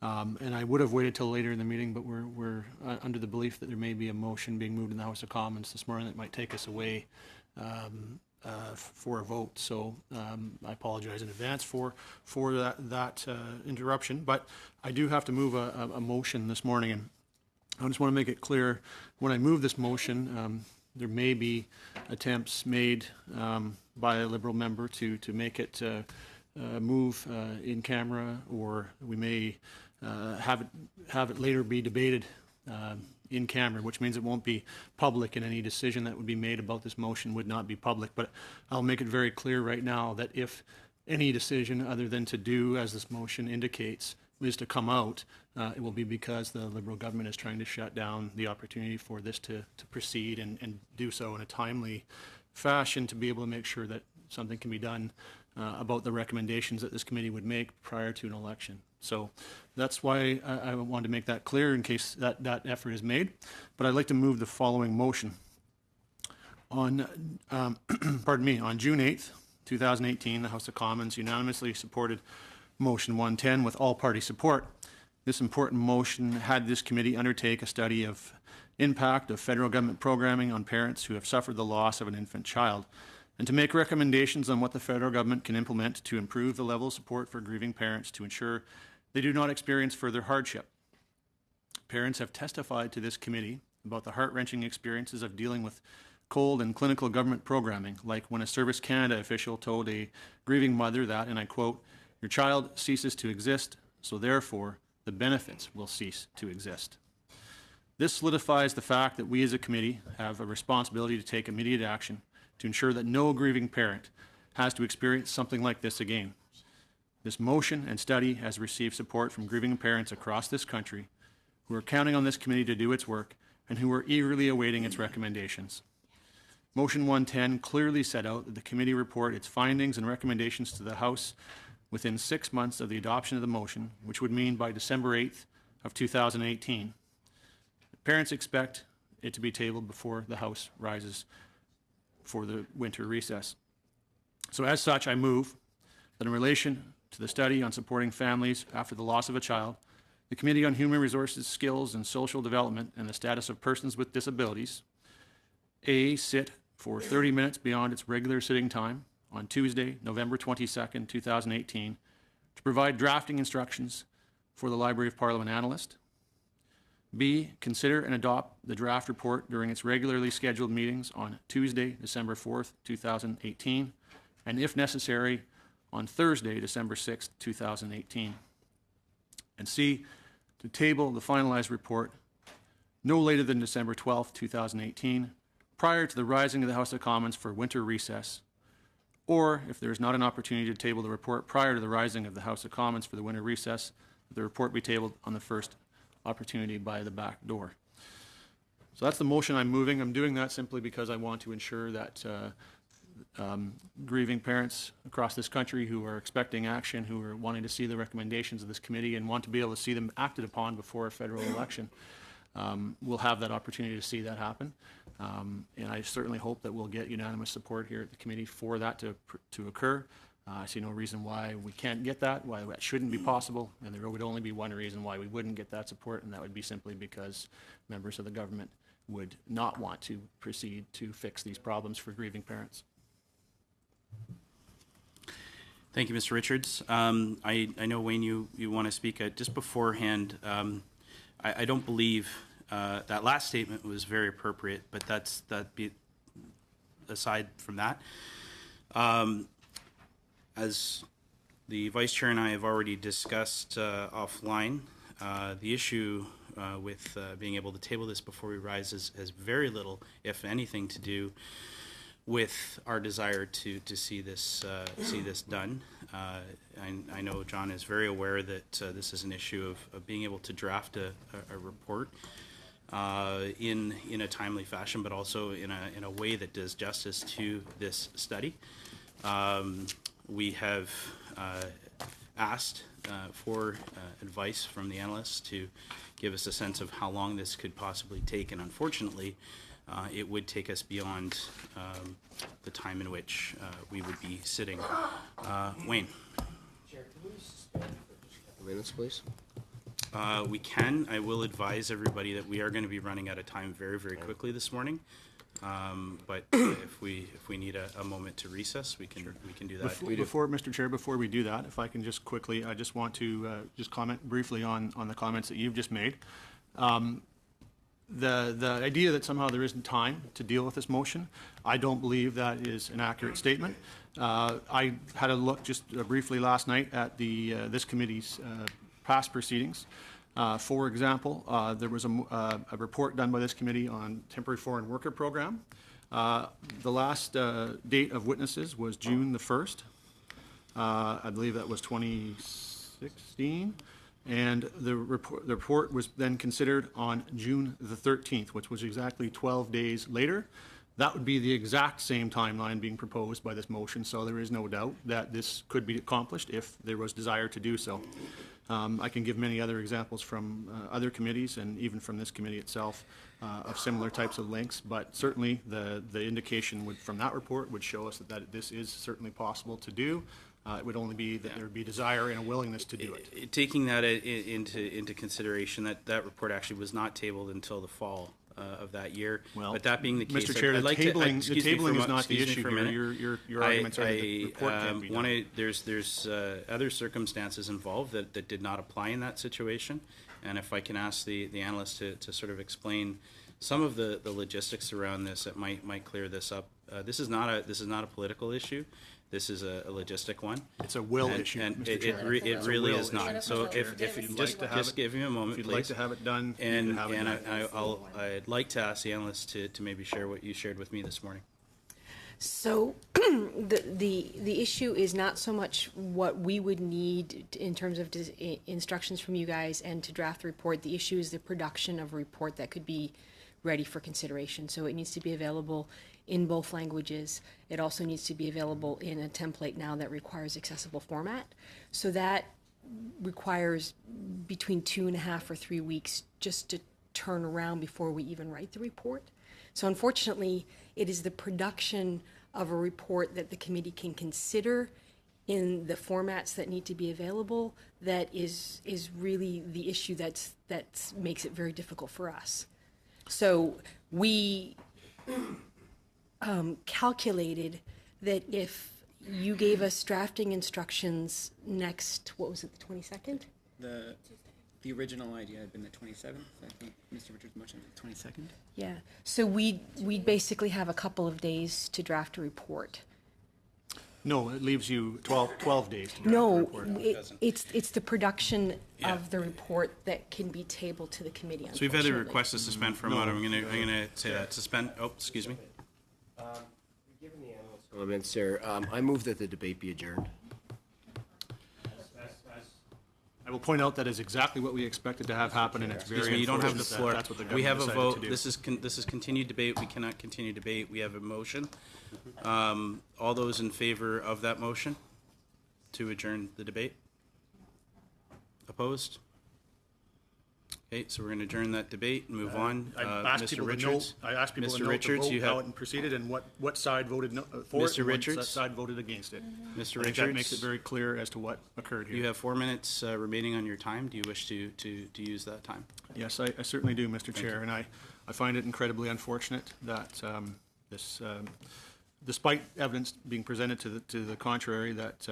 And I would have waited till later in the meeting, but we're under the belief that there may be a motion being moved in the House of Commons this morning that might take us away for a vote. So I apologize in advance for that interruption. But I do have to move a motion this morning, and I just want to make it clear when I move this motion, there may be attempts made by a Liberal member to make it move in camera, or we may have it later be debated in camera, which means it won't be public, and any decision that would be made about this motion would not be public. But I'll make it very clear right now that if any decision other than to do as this motion indicates is to come out, it will be because the Liberal government is trying to shut down the opportunity for this to proceed and do so in a timely fashion to be able to make sure that something can be done about the recommendations that this committee would make prior to an election. So that's why I wanted to make that clear in case that effort is made. But I'd like to move the following motion. On, pardon me, on June 8th, 2018, the House of Commons unanimously supported Motion 110 with all-party support. This important motion had this committee undertake a study of impact of federal government programming on parents who have suffered the loss of an infant child, and to make recommendations on what the federal government can implement to improve the level of support for grieving parents to ensure they do not experience further hardship. Parents have testified to this committee about the heart-wrenching experiences of dealing with cold and clinical government programming, like when a Service Canada official told a grieving mother that, and I quote, "Your child ceases to exist, so therefore the benefits will cease to exist." This solidifies the fact that we as a committee have a responsibility to take immediate action to ensure that no grieving parent has to experience something like this again. This motion and study has received support from grieving parents across this country who are counting on this committee to do its work and who are eagerly awaiting its recommendations. Motion 110 clearly set out that the committee report its findings and recommendations to the House within 6 months of the adoption of the motion, which would mean by December 8th of 2018. Parents expect it to be tabled before the House rises for the winter recess. So as such, I move that in relation to the study on supporting families after the loss of a child, the Committee on Human Resources, Skills and Social Development and the Status of Persons with Disabilities, A, sit for 30 minutes beyond its regular sitting time on Tuesday, November 22nd, 2018, to provide drafting instructions for the Library of Parliament analyst. B, consider and adopt the draft report during its regularly scheduled meetings on Tuesday, December 4th, 2018, and if necessary, on Thursday, December 6th, 2018. And C, to table the finalized report no later than December 12th, 2018, prior to the rising of the House of Commons for winter recess, or if there is not an opportunity to table the report prior to the rising of the House of Commons for the winter recess, the report be tabled on the first opportunity by the back door. So that's the motion I'm moving. I'm doing that simply because I want to ensure that grieving parents across this country who are expecting action, who are wanting to see the recommendations of this committee and want to be able to see them acted upon before a federal election, will have that opportunity to see that happen. And I certainly hope that we'll get unanimous support here at the committee for that to occur. I see no reason why we can't get that, why that shouldn't be possible, and there would only be one reason why we wouldn't get that support, and that would be simply because members of the government would not want to proceed to fix these problems for grieving parents. Thank you, Mr. Richards. I know, Wayne, you want to speak. Just beforehand, I don't believe that last statement was very appropriate, but aside from that. As the Vice Chair and I have already discussed offline, the issue with being able to table this before we rise has very little, if anything, to do with our desire to see this done. I know John is very aware that this is an issue of being able to draft a report in a timely fashion, but also in a way that does justice to this study. We have asked for advice from the analysts to give us a sense of how long this could possibly take, and unfortunately, it would take us beyond the time in which we would be sitting. Wayne. Chair, can we suspend for just a couple minutes, please? We can. I will advise everybody that we are going to be running out of time very, very quickly this morning. But if we need a moment to recess, we can do that. Before, Mr. Chair, before we do that, if I can just quickly, I just want to just comment briefly on the comments that you've just made. the idea that somehow there isn't time to deal with this motion, I don't believe that is an accurate statement. I had a look just briefly last night at this committee's past proceedings. For example, there was a report done by this committee on temporary foreign worker program. The last date of witnesses was June the 1st. I believe that was 2016. And the report was then considered on June the 13th, which was exactly 12 days later. That would be the exact same timeline being proposed by this motion, so there is no doubt that this could be accomplished if there was desire to do so. I can give many other examples from other committees and even from this committee itself of similar types of links, but certainly the indication from that report would show us that this is certainly possible to do. It would only be that there would be desire and a willingness to do it. Taking that into consideration, that report actually was not tabled until the fall of that year. Well, but that being the case, Mr. Chair, I'd like the tabling is not the excuse me issue for a here. minute. Your arguments are that the report can't be done. There's other circumstances involved that did not apply in that situation, and if I can ask the analyst to sort of explain some of the logistics around this, that might clear this up. This is not a political issue. This is a logistic one. It's a will issue, and Mr. Chair. it really is not. issue. So if you just give me a moment, If you'd please. like to have it done, you And can have it done. I'd like to ask the analyst to maybe share what you shared with me this morning. So the issue is not so much what we would need in terms of instructions from you guys and to draft the report. The issue is the production of a report that could be ready for consideration. So it needs to be available in both languages. It also needs to be available in a template now that requires accessible format. So that requires between 2.5 or 3 weeks just to turn around before we even write the report. So unfortunately, it is the production of a report that the committee can consider in the formats that need to be available that is really the issue that makes it very difficult for us. So we calculated that if you gave us drafting instructions next, what was it, the 22nd? The original idea had been the 27th. I think Mr. Richards mentioned the 22nd. Yeah. So we'd basically have a couple of days to draft a report. No, it leaves you 12 days to draft the No, report. it's the production of the report that can be tabled to the committee. So we've had a unfortunately. request to suspend for a moment. I'm gonna say that suspend. Oh, excuse me. Given the analyst comments, sir, I move that the debate be adjourned. I will point out that is exactly what we expected to have happen, and it's Excuse very me, you don't have the unfortunate floor. that that's what the We have government a decided vote. to do. This is continued debate. We cannot continue debate. We have a motion. All those in favor of that motion to adjourn the debate? Opposed? Okay, so we're going to adjourn that debate and move on. I asked Mr. people Richards. to note, I asked people Mr. to note Richards, the you vote, how have it proceeded, and what side voted for Mr. it, and Richards? what side voted against it. Mr. I think that makes Richards? it very clear as to what occurred here. You have 4 minutes remaining on your time. Do you wish to use that time? Yes, I certainly do, Mr. Chair, and I find it incredibly unfortunate that this, despite evidence being presented to the contrary, that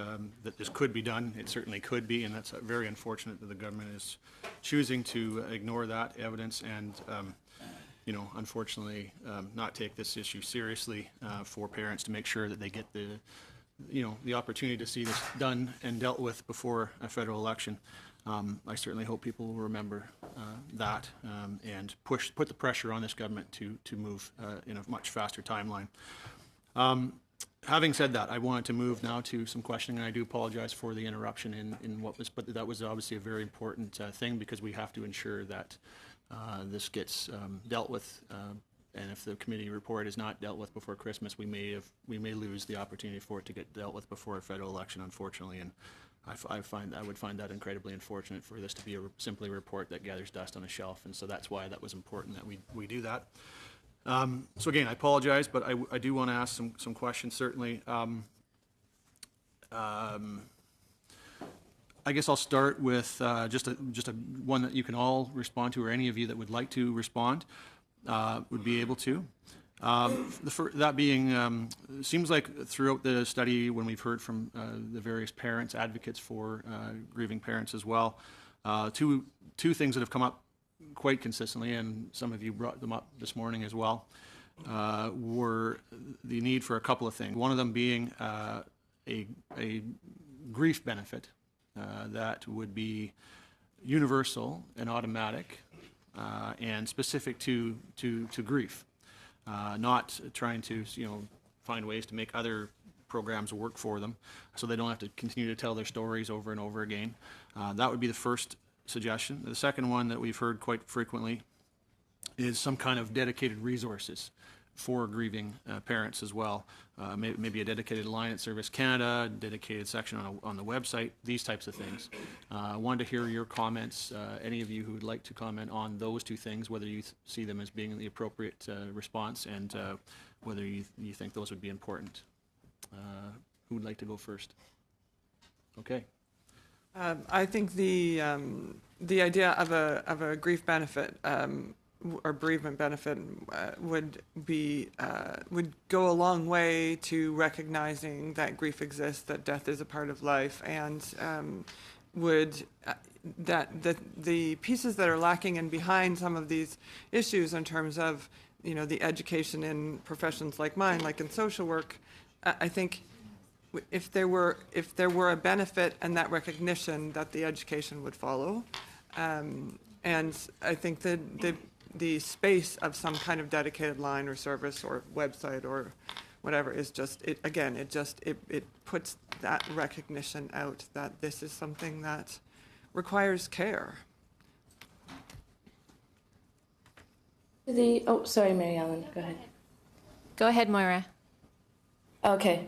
this could be done. It certainly could be, and that's very unfortunate that the government is choosing to ignore that evidence and, unfortunately, not take this issue seriously for parents to make sure that they get the opportunity to see this done and dealt with before a federal election. I certainly hope people will remember that and put the pressure on this government to move in a much faster timeline. Having said that, I wanted to move now to some questioning, and I do apologize for the interruption in what was, but that was obviously a very important thing because we have to ensure that this gets dealt with. And if the committee report is not dealt with before Christmas, we may lose the opportunity for it to get dealt with before a federal election, unfortunately. And I would find that incredibly unfortunate for this to be simply a report that gathers dust on a shelf, and so that's why that was important that we do that. So again, I apologize, but I do want to ask some questions, certainly. I guess I'll start with just a one that you can all respond to, or any of you that would like to respond would be able to. That being, seems like throughout the study, when we've heard from the various parents, advocates for grieving parents as well, two things that have come up quite consistently, and some of you brought them up this morning as well, were the need for a couple of things. One of them being a grief benefit that would be universal and automatic and specific to grief, not trying to find ways to make other programs work for them so they don't have to continue to tell their stories over and over again. That would be the first suggestion. The second one that we've heard quite frequently is some kind of dedicated resources for grieving parents as well. Maybe a dedicated line at Service Canada, a dedicated section on the website, these types of things. I wanted to hear your comments, any of you who would like to comment on those two things, whether you see them as being the appropriate response and whether you think those would be important. Who would like to go first? Okay. I think the idea of a grief benefit or bereavement benefit would go a long way to recognizing that grief exists, that death is a part of life, and the pieces that are lacking in behind some of these issues in terms of the education in professions like mine, like in social work, I think if there were a benefit and that recognition, that the education would follow, and I think that the space of some kind of dedicated line or service or website or whatever is just it puts that recognition out that this is something that requires care. Sorry, Mary Ellen, go ahead. Go ahead, Moira. Okay.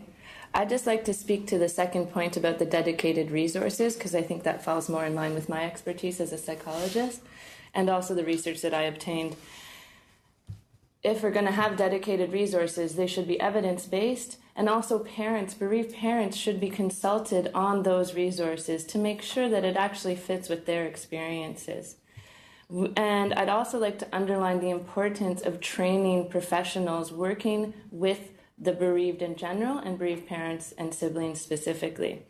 I'd just like to speak to the second point about the dedicated resources, because I think that falls more in line with my expertise as a psychologist and also the research that I obtained. If we're going to have dedicated resources, they should be evidence-based, and also bereaved parents should be consulted on those resources to make sure that it actually fits with their experiences. And I'd also like to underline the importance of training professionals working with the bereaved in general and bereaved parents and siblings specifically.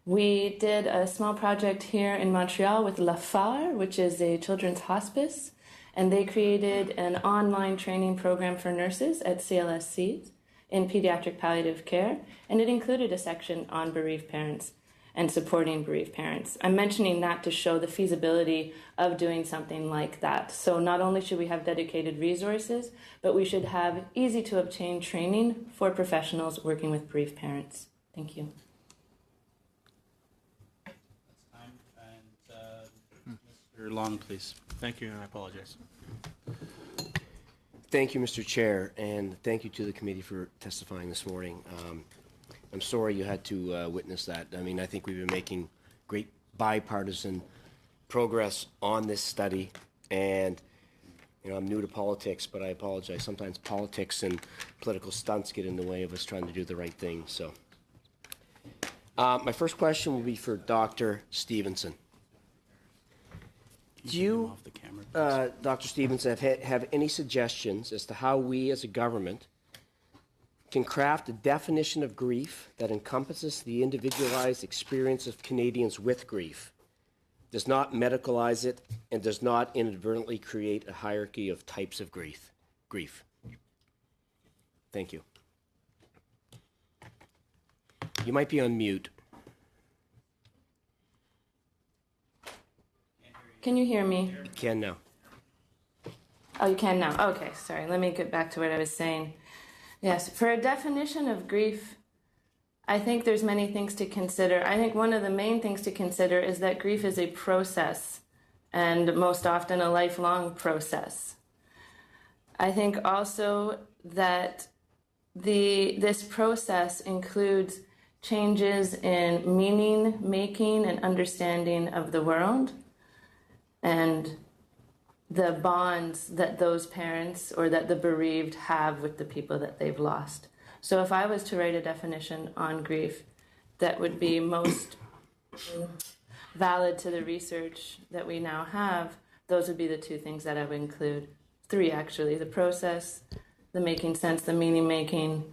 We did a small project here in Montreal with La Phare, which is a children's hospice, and they created an online training program for nurses at CLSC in pediatric palliative care, and it included a section on bereaved parents and supporting bereaved parents. I'm mentioning that to show the feasibility of doing something like that. So not only should we have dedicated resources, but we should have easy to obtain training for professionals working with bereaved parents. Thank you. Mr. Long, please. Thank you, and I apologize. Thank you, Mr. Chair, and thank you to the committee for testifying this morning. I'm sorry you had to witness that. I mean, I think we've been making great bipartisan progress on this study, and I'm new to politics, but I apologize. Sometimes politics and political stunts get in the way of us trying to do the right thing. So, my first question will be for Dr. Stevenson. Do you, Dr. Stevenson, have any suggestions as to how we as a government can craft a definition of grief that encompasses the individualized experience of Canadians with grief, does not medicalize it, and does not inadvertently create a hierarchy of types of grief? Thank you. You might be on mute. Can you hear me? You can now. Oh, you can now. Okay, sorry. Let me get back to what I was saying. Yes, for a definition of grief, I think there's many things to consider. I think one of the main things to consider is that grief is a process, and most often a lifelong process. I think also that this process includes changes in meaning making and understanding of the world, and the bonds that those parents or that the bereaved have with the people that they've lost. So if I was to write a definition on grief that would be most valid to the research that we now have, those would be the two things that I would include. Three, actually: the process, the making sense, the meaning making,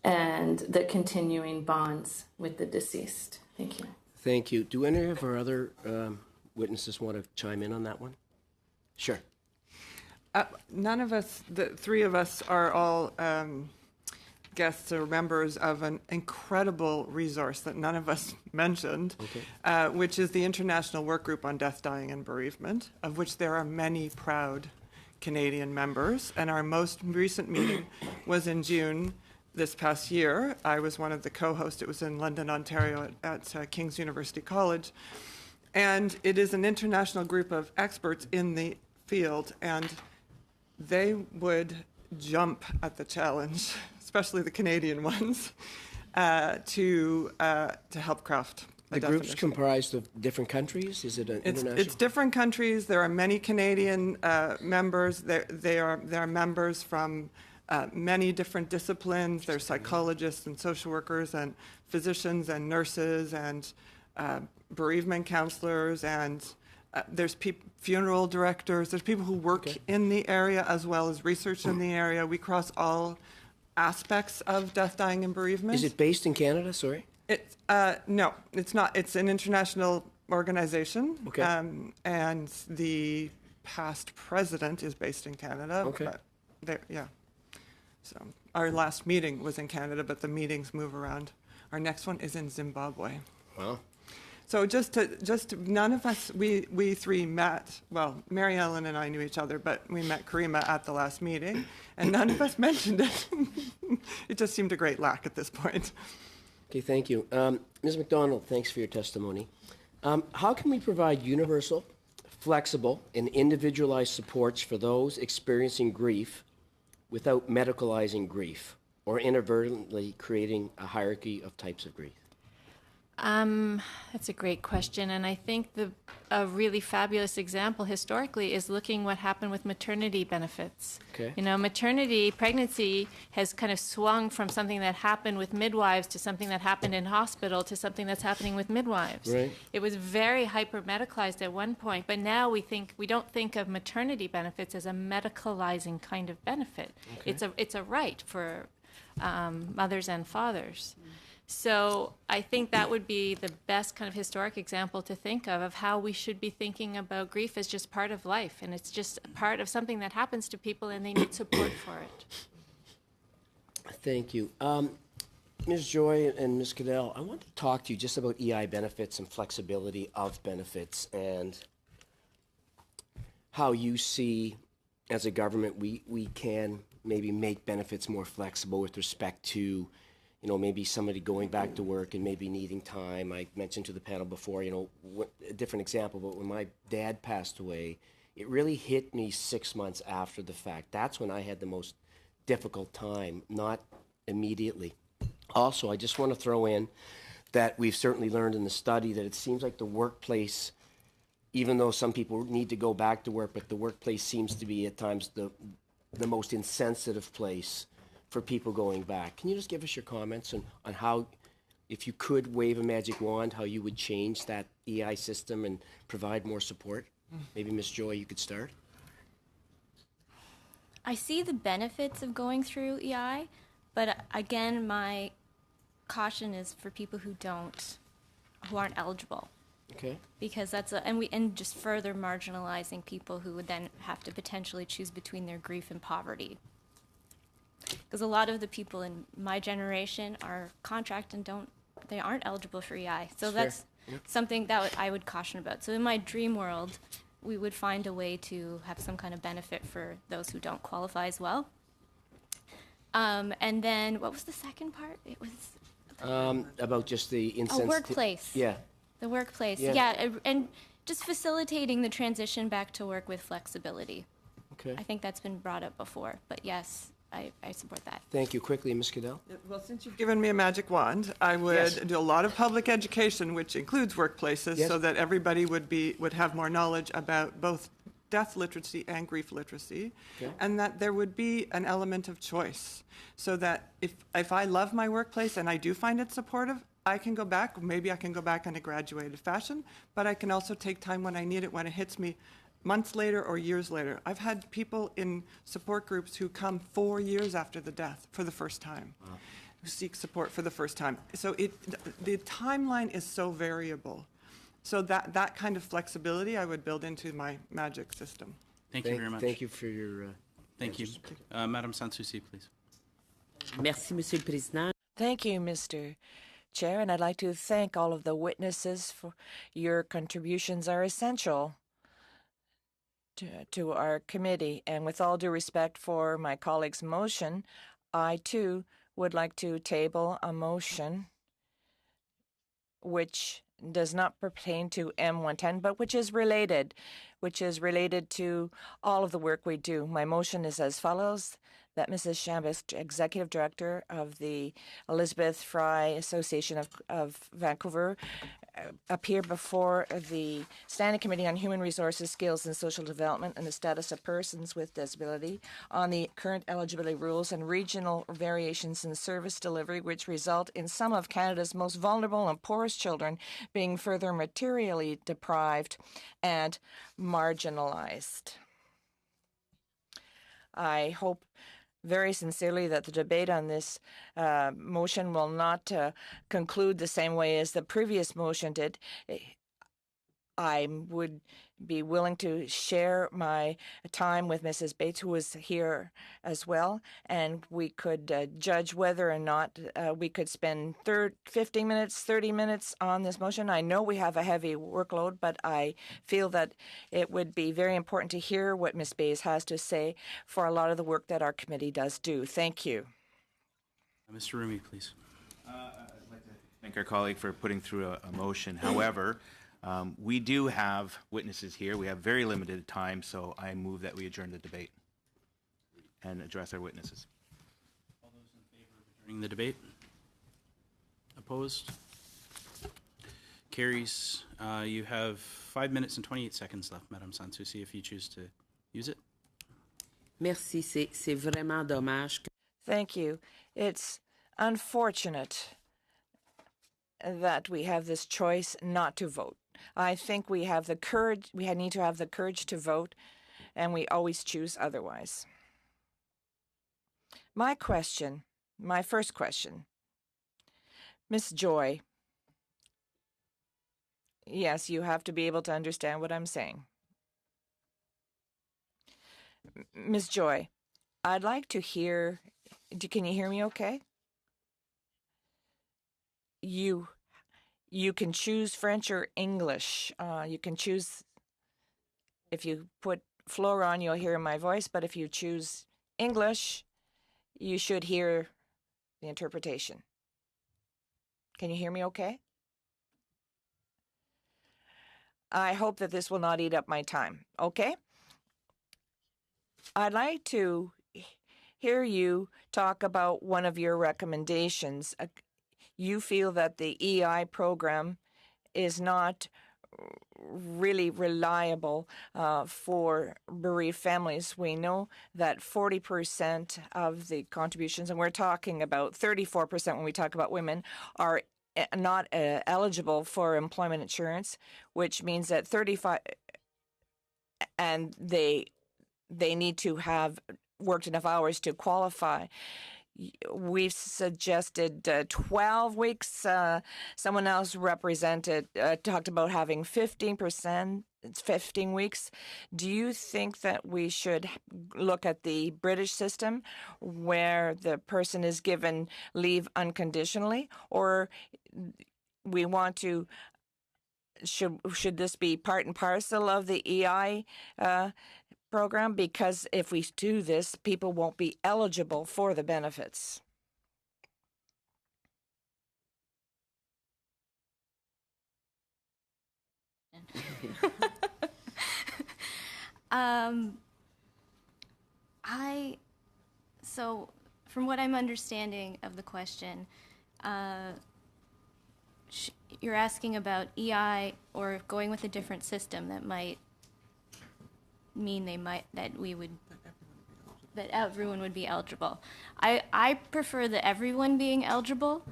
and the continuing bonds with the deceased. Thank you. Thank you. Do any of our other witnesses want to chime in on that one? Sure. None of us, the three of us, are all guests or members of an incredible resource that none of us mentioned, which is the International Work Group on Death, Dying, and Bereavement, of which there are many proud Canadian members. And our most recent meeting was in June this past year. I was one of the co-hosts. It was in London, Ontario at King's University College. And it is an international group of experts in the field, and they would jump at the challenge, especially the Canadian ones, to help craft a The group's definition. comprised of different countries? Is it an international? It's different countries. There are many Canadian members. There are members from many different disciplines. There's psychologists and social workers and physicians and nurses and bereavement counselors, and there's funeral directors. There's people who work in the area as well as research in the area. We cross all aspects of death, dying, and bereavement. Is it based in Canada? Sorry. No, it's not. It's an international organization. Okay. And the past president is based in Canada. Okay. But so our last meeting was in Canada, but the meetings move around. Our next one is in Zimbabwe. Wow. So just none of us, we three met, well, Mary Ellen and I knew each other, but we met Karima at the last meeting, and none of us mentioned it. It just seemed a great lack at this point. Okay, thank you. Ms. McDonald, thanks for your testimony. How can we provide universal, flexible, and individualized supports for those experiencing grief without medicalizing grief or inadvertently creating a hierarchy of types of grief? That's a great question, and I think a really fabulous example historically is looking what happened with maternity benefits. Okay. You know, pregnancy has kind of swung from something that happened with midwives to something that happened in hospital to something that's happening with midwives. Right. It was very hyper-medicalized at one point, but now we don't think of maternity benefits as a medicalizing kind of benefit. Okay. It's a right for mothers and fathers. So I think that would be the best kind of historic example to think of how we should be thinking about grief as just part of life, and it's just part of something that happens to people and they need support for it. Thank you. Ms. Joy and Ms. Cadell, I want to talk to you just about EI benefits and flexibility of benefits and how you see, as a government, we can maybe make benefits more flexible with respect to, you know, maybe somebody going back to work and maybe needing time. I mentioned to the panel before, you know, a different example, but when my dad passed away, it really hit me 6 months after the fact. That's when I had the most difficult time, not immediately. Also, I just want to throw in that we've certainly learned in the study that it seems like the workplace, even though some people need to go back to work, but the workplace seems to be at times the most insensitive place for people going back. Can you just give us your comments on how, if you could wave a magic wand, how you would change that EI system and provide more support? Maybe Ms. Joy, you could start. I see the benefits of going through EI, but again, my caution is for people who aren't eligible. Okay. Because and just further marginalizing people who would then have to potentially choose between their grief and poverty. Because a lot of the people in my generation are contract and they aren't eligible for EI. So that's something that I would caution about. So in my dream world, we would find a way to have some kind of benefit for those who don't qualify as well. And then what was the second part? It was About just the workplace. Yeah. The workplace. Yeah. Yeah, and just facilitating the transition back to work with flexibility. Okay. I think that's been brought up before, but yes, I support that. Thank you. Quickly, Ms. Cadell. Well, since you've given me a magic wand, I would do a lot of public education, which includes workplaces, so that everybody would have more knowledge about both death literacy and grief literacy, and that there would be an element of choice, so that if I love my workplace and I do find it supportive, I can go back. Maybe I can go back in a graduated fashion, but I can also take time when I need it, when it hits me months later or years later. I've had people in support groups who come 4 years after the death for the first time, who seek support for the first time. So the timeline is so variable. So that kind of flexibility I would build into my magic system. Thank you very much. Thank you for your. Thank you. Madam Sanssouci, please. Merci, Monsieur le Président. Thank you, Mr. Chair, and I'd like to thank all of the witnesses for your contributions are essential to our committee. And with all due respect for my colleague's motion, I too would like to table a motion which does not pertain to M110, but which is related to all of the work we do. My motion is as follows: that Mrs. Chambers, Executive Director of the Elizabeth Fry Association of Vancouver, appear before the Standing Committee on Human Resources, Skills and Social Development and the Status of Persons with Disability on the current eligibility rules and regional variations in service delivery, which result in some of Canada's most vulnerable and poorest children being further materially deprived and marginalized. I hope very sincerely that the debate on this motion will not conclude the same way as the previous motion did. I would be willing to share my time with Mrs. Bates, who was here as well, and we could judge whether or not we could spend 15 minutes, 30 minutes on this motion. I know we have a heavy workload, but I feel that it would be very important to hear what Ms. Bates has to say for a lot of the work that our committee does do. Thank you. Mr. Rumi, please. I'd like to thank our colleague for putting through a motion. However, we do have witnesses here. We have very limited time, so I move that we adjourn the debate and address our witnesses. All those in favor of adjourning the debate? Opposed? Carries. You have 5 minutes and 28 seconds left, Madam Sanssouci, if you choose to use it. Merci, c'est vraiment dommage. Thank you. It's unfortunate that we have this choice not to vote. I think we have the courage, we need to have the courage to vote, and we always choose otherwise. My first question, Ms. Joy. Yes, you have to be able to understand what I'm saying. Ms. Joy, I'd like to hear, can you hear me okay? You can choose French or English. You can choose, if you put floor on, you'll hear my voice, but if you choose English, you should hear the interpretation. Can you hear me okay? I hope that this will not eat up my time, okay? I'd like to hear you talk about one of your recommendations. You feel that the EI program is not really reliable for bereaved families. We know that 40% of the contributions, and we're talking about 34% when we talk about women, are not eligible for employment insurance, which means that 35, and they need to have worked enough hours to qualify. We've suggested 12 weeks. Someone else talked about having 15%, 15 weeks. Do you think that we should look at the British system where the person is given leave unconditionally, or we want to, should this be part and parcel of the EI program? Because if we do this, people won't be eligible for the benefits. So from what I'm understanding of the question, you're asking about EI or going with a different system that might mean that everyone would be eligible. I prefer that everyone being eligible,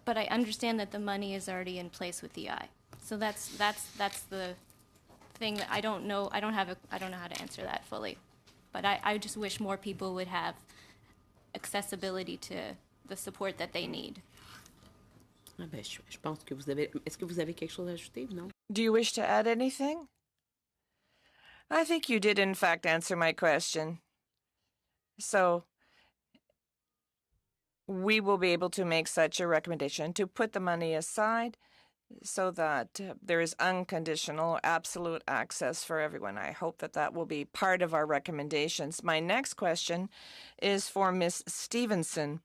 but I understand that the money is already in place with EI. So that's the thing that I don't know how to answer that fully. But I just wish more people would have accessibility to the support that they need. Ah ben, je pense que vous avez... Est-ce que vous avez quelque chose à ajouter ou non? Do you wish to add anything? I think you did, in fact, answer my question. So, we will be able to make such a recommendation to put the money aside so that there is unconditional, absolute access for everyone. I hope that that will be part of our recommendations. My next question is for Ms. Stevenson.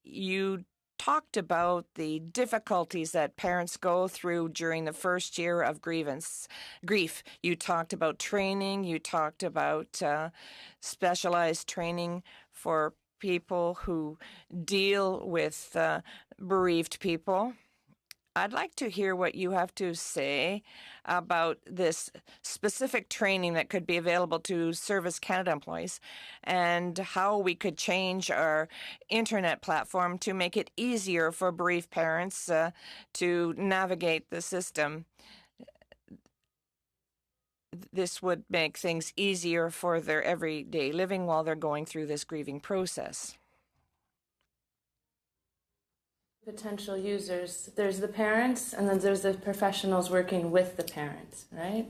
You talked about the difficulties that parents go through during the first year of grief. You talked about training. You talked about specialized training for people who deal with bereaved people. I'd like to hear what you have to say about this specific training that could be available to Service Canada employees and how we could change our internet platform to make it easier for bereaved parents to navigate the system. This would make things easier for their everyday living while they're going through this grieving process. Potential users, there's the parents and then there's the professionals working with the parents, right?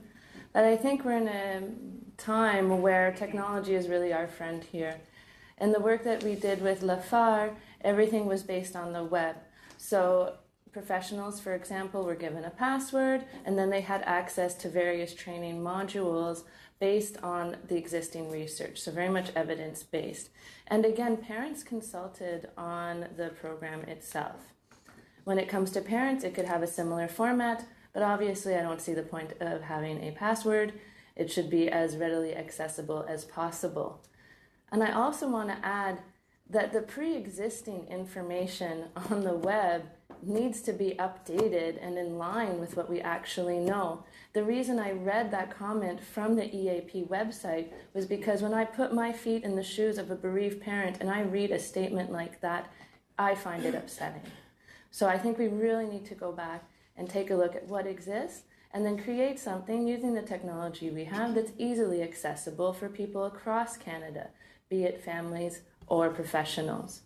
But I think we're in a time where technology is really our friend here. In the work that we did with LaFar, everything was based on the web. So professionals, for example, were given a password and then they had access to various training modules based on the existing research, so very much evidence-based. And again, parents consulted on the program itself. When it comes to parents, it could have a similar format, but obviously I don't see the point of having a password. It should be as readily accessible as possible. And I also want to add that the pre-existing information on the web needs to be updated and in line with what we actually know. The reason I read that comment from the EAP website was because when I put my feet in the shoes of a bereaved parent and I read a statement like that, I find it upsetting. So I think we really need to go back and take a look at what exists and then create something using the technology we have that's easily accessible for people across Canada, be it families or professionals.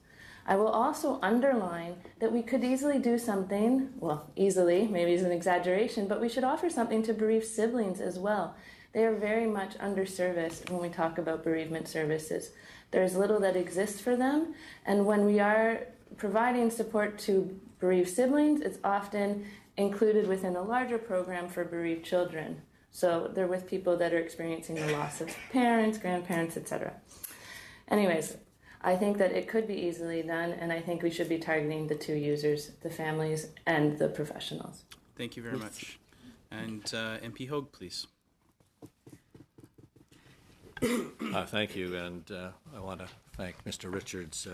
I will also underline that we could easily do something, well, easily, maybe is an exaggeration, but we should offer something to bereaved siblings as well. They are very much underserviced when we talk about bereavement services. There's little that exists for them, and when we are providing support to bereaved siblings, it's often included within a larger program for bereaved children. So they're with people that are experiencing the loss of parents, grandparents, etc. Anyways, I think that it could be easily done, and I think we should be targeting the two users, the families and the professionals. Thank you very much. And MP Hogue, please. Thank you, and I want to thank Mr. Richards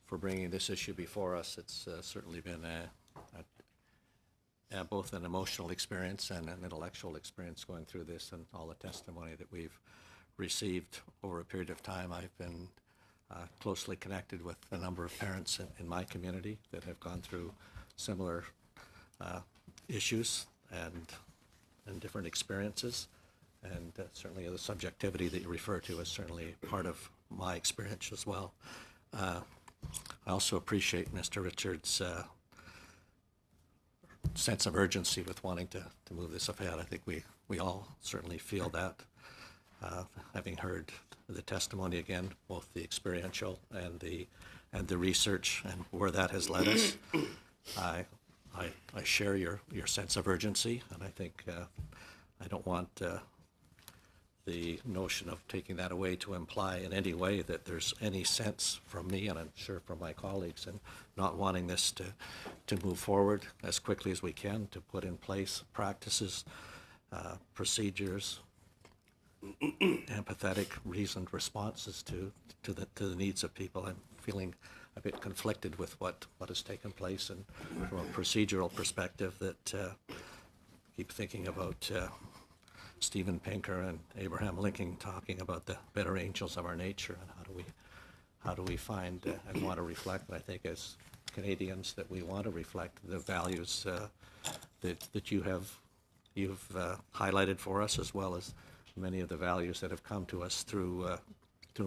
for bringing this issue before us. It's certainly been both an emotional experience and an intellectual experience going through this, and all the testimony that we've received over a period of time. I've been closely connected with a number of parents in my community that have gone through similar issues and different experiences. And certainly the subjectivity that you refer to is certainly part of my experience as well. I also appreciate Mr. Richards' sense of urgency with wanting to move this ahead. I think we all certainly feel that. Having heard the testimony again, both the experiential and the research and where that has led us, I share your sense of urgency, and I think I don't want the notion of taking that away to imply in any way that there's any sense from me, and I'm sure from my colleagues, in not wanting this to move forward as quickly as we can, to put in place practices, procedures, empathetic, reasoned responses to the needs of people. I'm feeling a bit conflicted with what has taken place, and from a procedural perspective, that keep thinking about Steven Pinker and Abraham Lincoln talking about the better angels of our nature, and how do we find and want to reflect. And I think as Canadians that we want to reflect the values that you've highlighted for us, as well as many of the values that have come to us through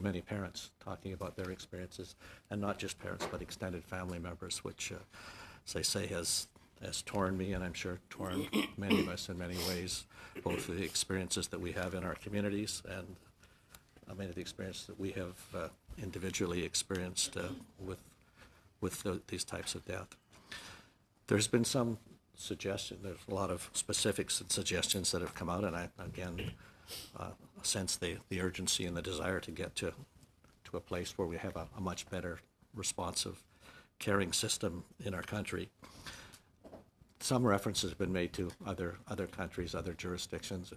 many parents talking about their experiences, and not just parents but extended family members, which as I say, has torn me, and I'm sure torn many of us in many ways, both the experiences that we have in our communities and many of the experiences that we have individually experienced with these types of death. There's been some suggestion, there's a lot of specifics and suggestions that have come out, and I, again, sense the urgency and the desire to get to a place where we have a much better responsive caring system in our country. Some references have been made to other countries, other jurisdictions.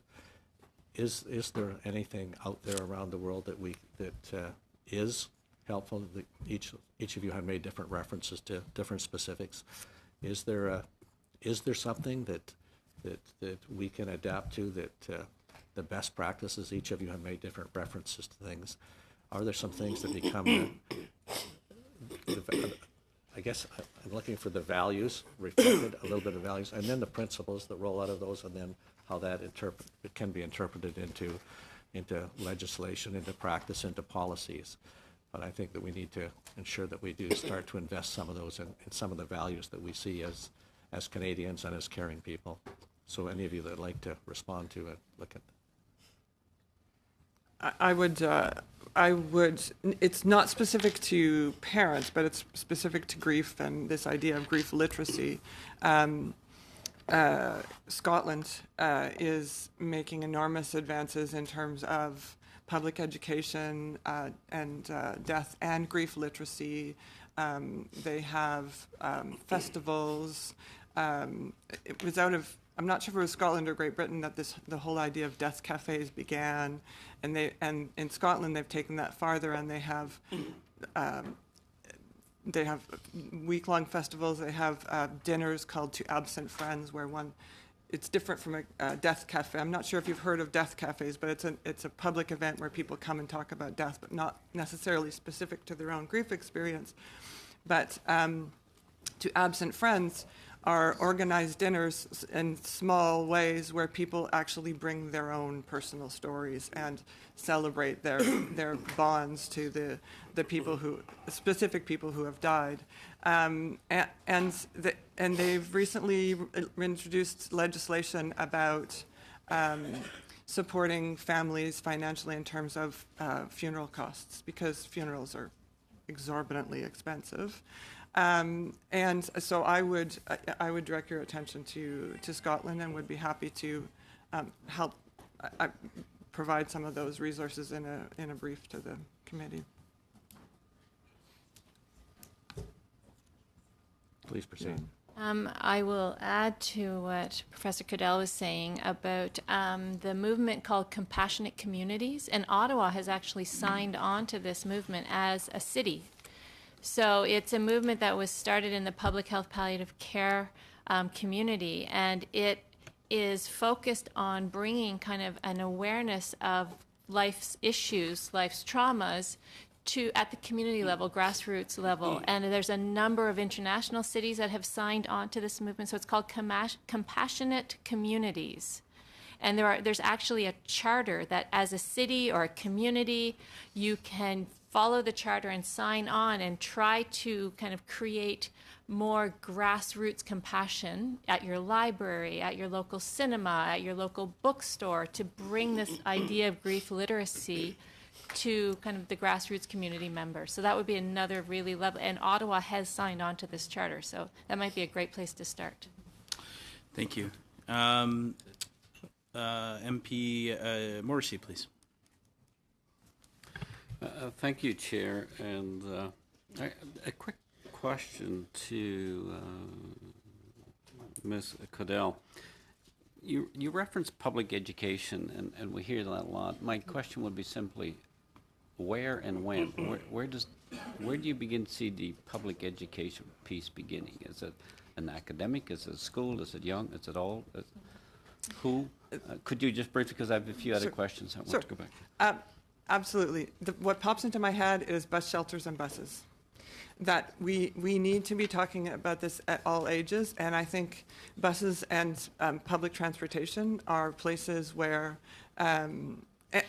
Is there anything out there around the world that is helpful? Each of you have made different references to different specifics. Is there something that we can adapt to, that the best practices? Each of you have made different references to things. Are there some things that become I guess I'm looking for the values, reflected, a little bit of values, and then the principles that roll out of those, and then how that it can be interpreted into legislation, into practice, into policies. But I think that we need to ensure that we do start to invest some of those in some of the values that we see as Canadians and as caring people. So any of you that would like to respond to it, look at. I would, it's not specific to parents, but it's specific to grief and this idea of grief literacy. Scotland is making enormous advances in terms of public education and death and grief literacy. They have festivals. It was I'm not sure if it was Scotland or Great Britain that the whole idea of death cafes began, and in Scotland they've taken that farther, and they have week-long festivals. They have dinners called To Absent Friends, where it's different from a death cafe. I'm not sure if you've heard of death cafes, but it's a public event where people come and talk about death, but not necessarily specific to their own grief experience. But To Absent Friends are organized dinners in small ways where people actually bring their own personal stories and celebrate their bonds to the people specific people who have died. And they've recently introduced legislation about supporting families financially in terms of funeral costs, because funerals are exorbitantly expensive. And so I would direct your attention to Scotland, and would be happy to help provide some of those resources in a brief to the committee. Please proceed. I will add to what Professor Cadell was saying about the movement called Compassionate Communities, and Ottawa has actually signed on to this movement as a city. So it's a movement that was started in the public health palliative care community, and it is focused on bringing kind of an awareness of life's issues, life's traumas, at the community level, grassroots level. And there's a number of international cities that have signed on to this movement. So it's called Compassionate Communities. And there's actually a charter that as a city or a community, you can follow the charter and sign on and try to kind of create more grassroots compassion at your library, at your local cinema, at your local bookstore, to bring this idea of grief literacy to kind of the grassroots community members. So that would be another really lovely, and Ottawa has signed on to this charter, so that might be a great place to start. Thank you. MP Morrissey, please. Thank you, Chair. And a quick question to Ms. Cadell. You referenced public education, and we hear that a lot. My question would be simply, where and when? Where do you begin to see the public education piece beginning? Is it an academic? Is it a school? Is it young? Is it all? Who? Could you just briefly, because I have a few other questions I want to go back. Absolutely. What pops into my head is bus shelters and buses. That we need to be talking about this at all ages, and I think buses and public transportation are places where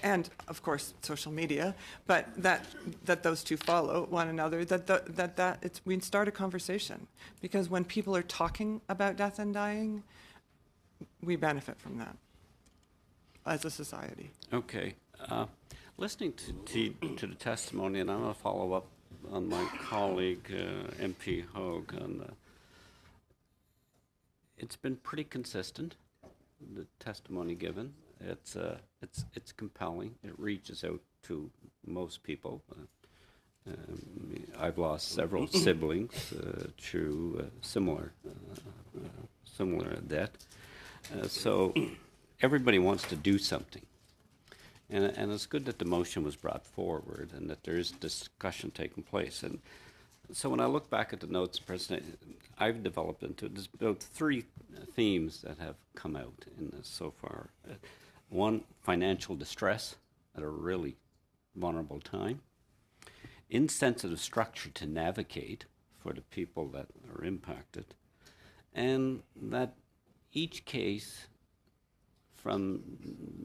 and of course social media, but that those two follow one another. We start a conversation, because when people are talking about death and dying, we benefit from that as a society. Okay. Listening to the testimony, and I'm going to follow up on my colleague, MP Hogue, it's been pretty consistent, the testimony given. It's compelling. It reaches out to most people. I've lost several siblings through similar death. So everybody wants to do something. And it's good that the motion was brought forward and that there is discussion taking place. And so when I look back at the notes, President, I've developed into there's about 3 themes that have come out in this so far. One, financial distress at a really vulnerable time. Insensitive structure to navigate for the people that are impacted. And that each case from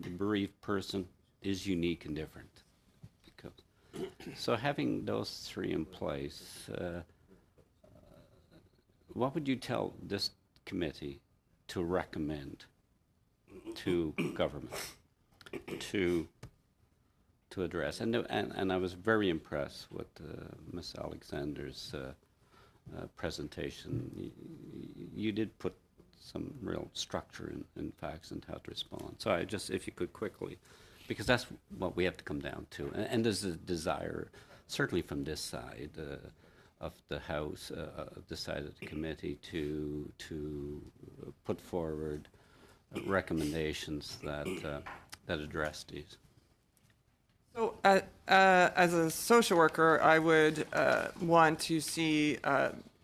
the bereaved person is unique and different. So having those 3 in place, what would you tell this committee to recommend to government to address? And I was very impressed with Ms. Alexander's presentation. You did put some real structure in facts and how to respond. So I just, if you could quickly, because that's what we have to come down to. And there's a desire, certainly from this side of the House, this side of the committee, to put forward recommendations that address these. So as a social worker, I would want to see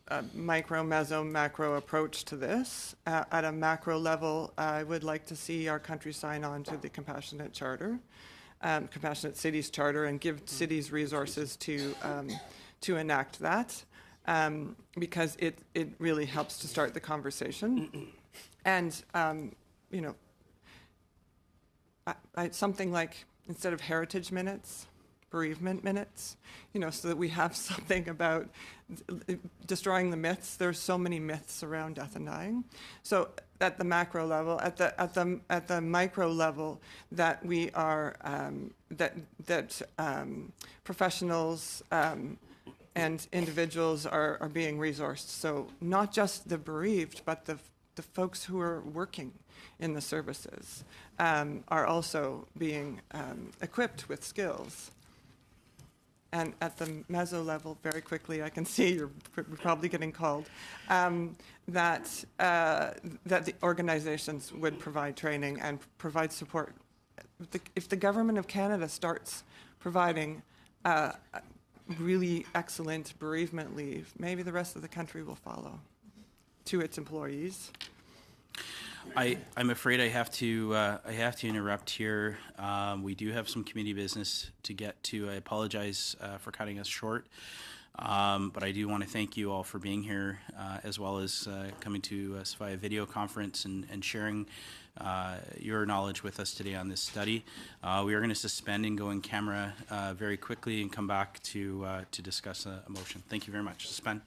a micro, meso, macro approach to this. At a macro level, I would like to see our country sign on to the Compassionate Charter, Compassionate Cities Charter, and give cities resources to enact that, because it really helps to start the conversation. And something like, instead of heritage minutes, bereavement minutes, so that we have something about destroying the myths. There's so many myths around death and dying. So at the macro level, at the micro level, that we are that professionals and individuals are being resourced. So not just the bereaved, but the folks who are working in the services are also being equipped with skills. And at the meso level, very quickly, I can see you're probably getting called, that the organizations would provide training and provide support. If the Government of Canada starts providing really excellent bereavement leave, maybe the rest of the country will follow to its employees. I'm afraid I have to interrupt here. We do have some committee business to get to. I apologize for cutting us short, but I do want to thank you all for being here, as well as coming to us via video conference and sharing your knowledge with us today on this study. We are going to suspend and go in camera very quickly and come back to discuss a motion. Thank you very much. Suspend.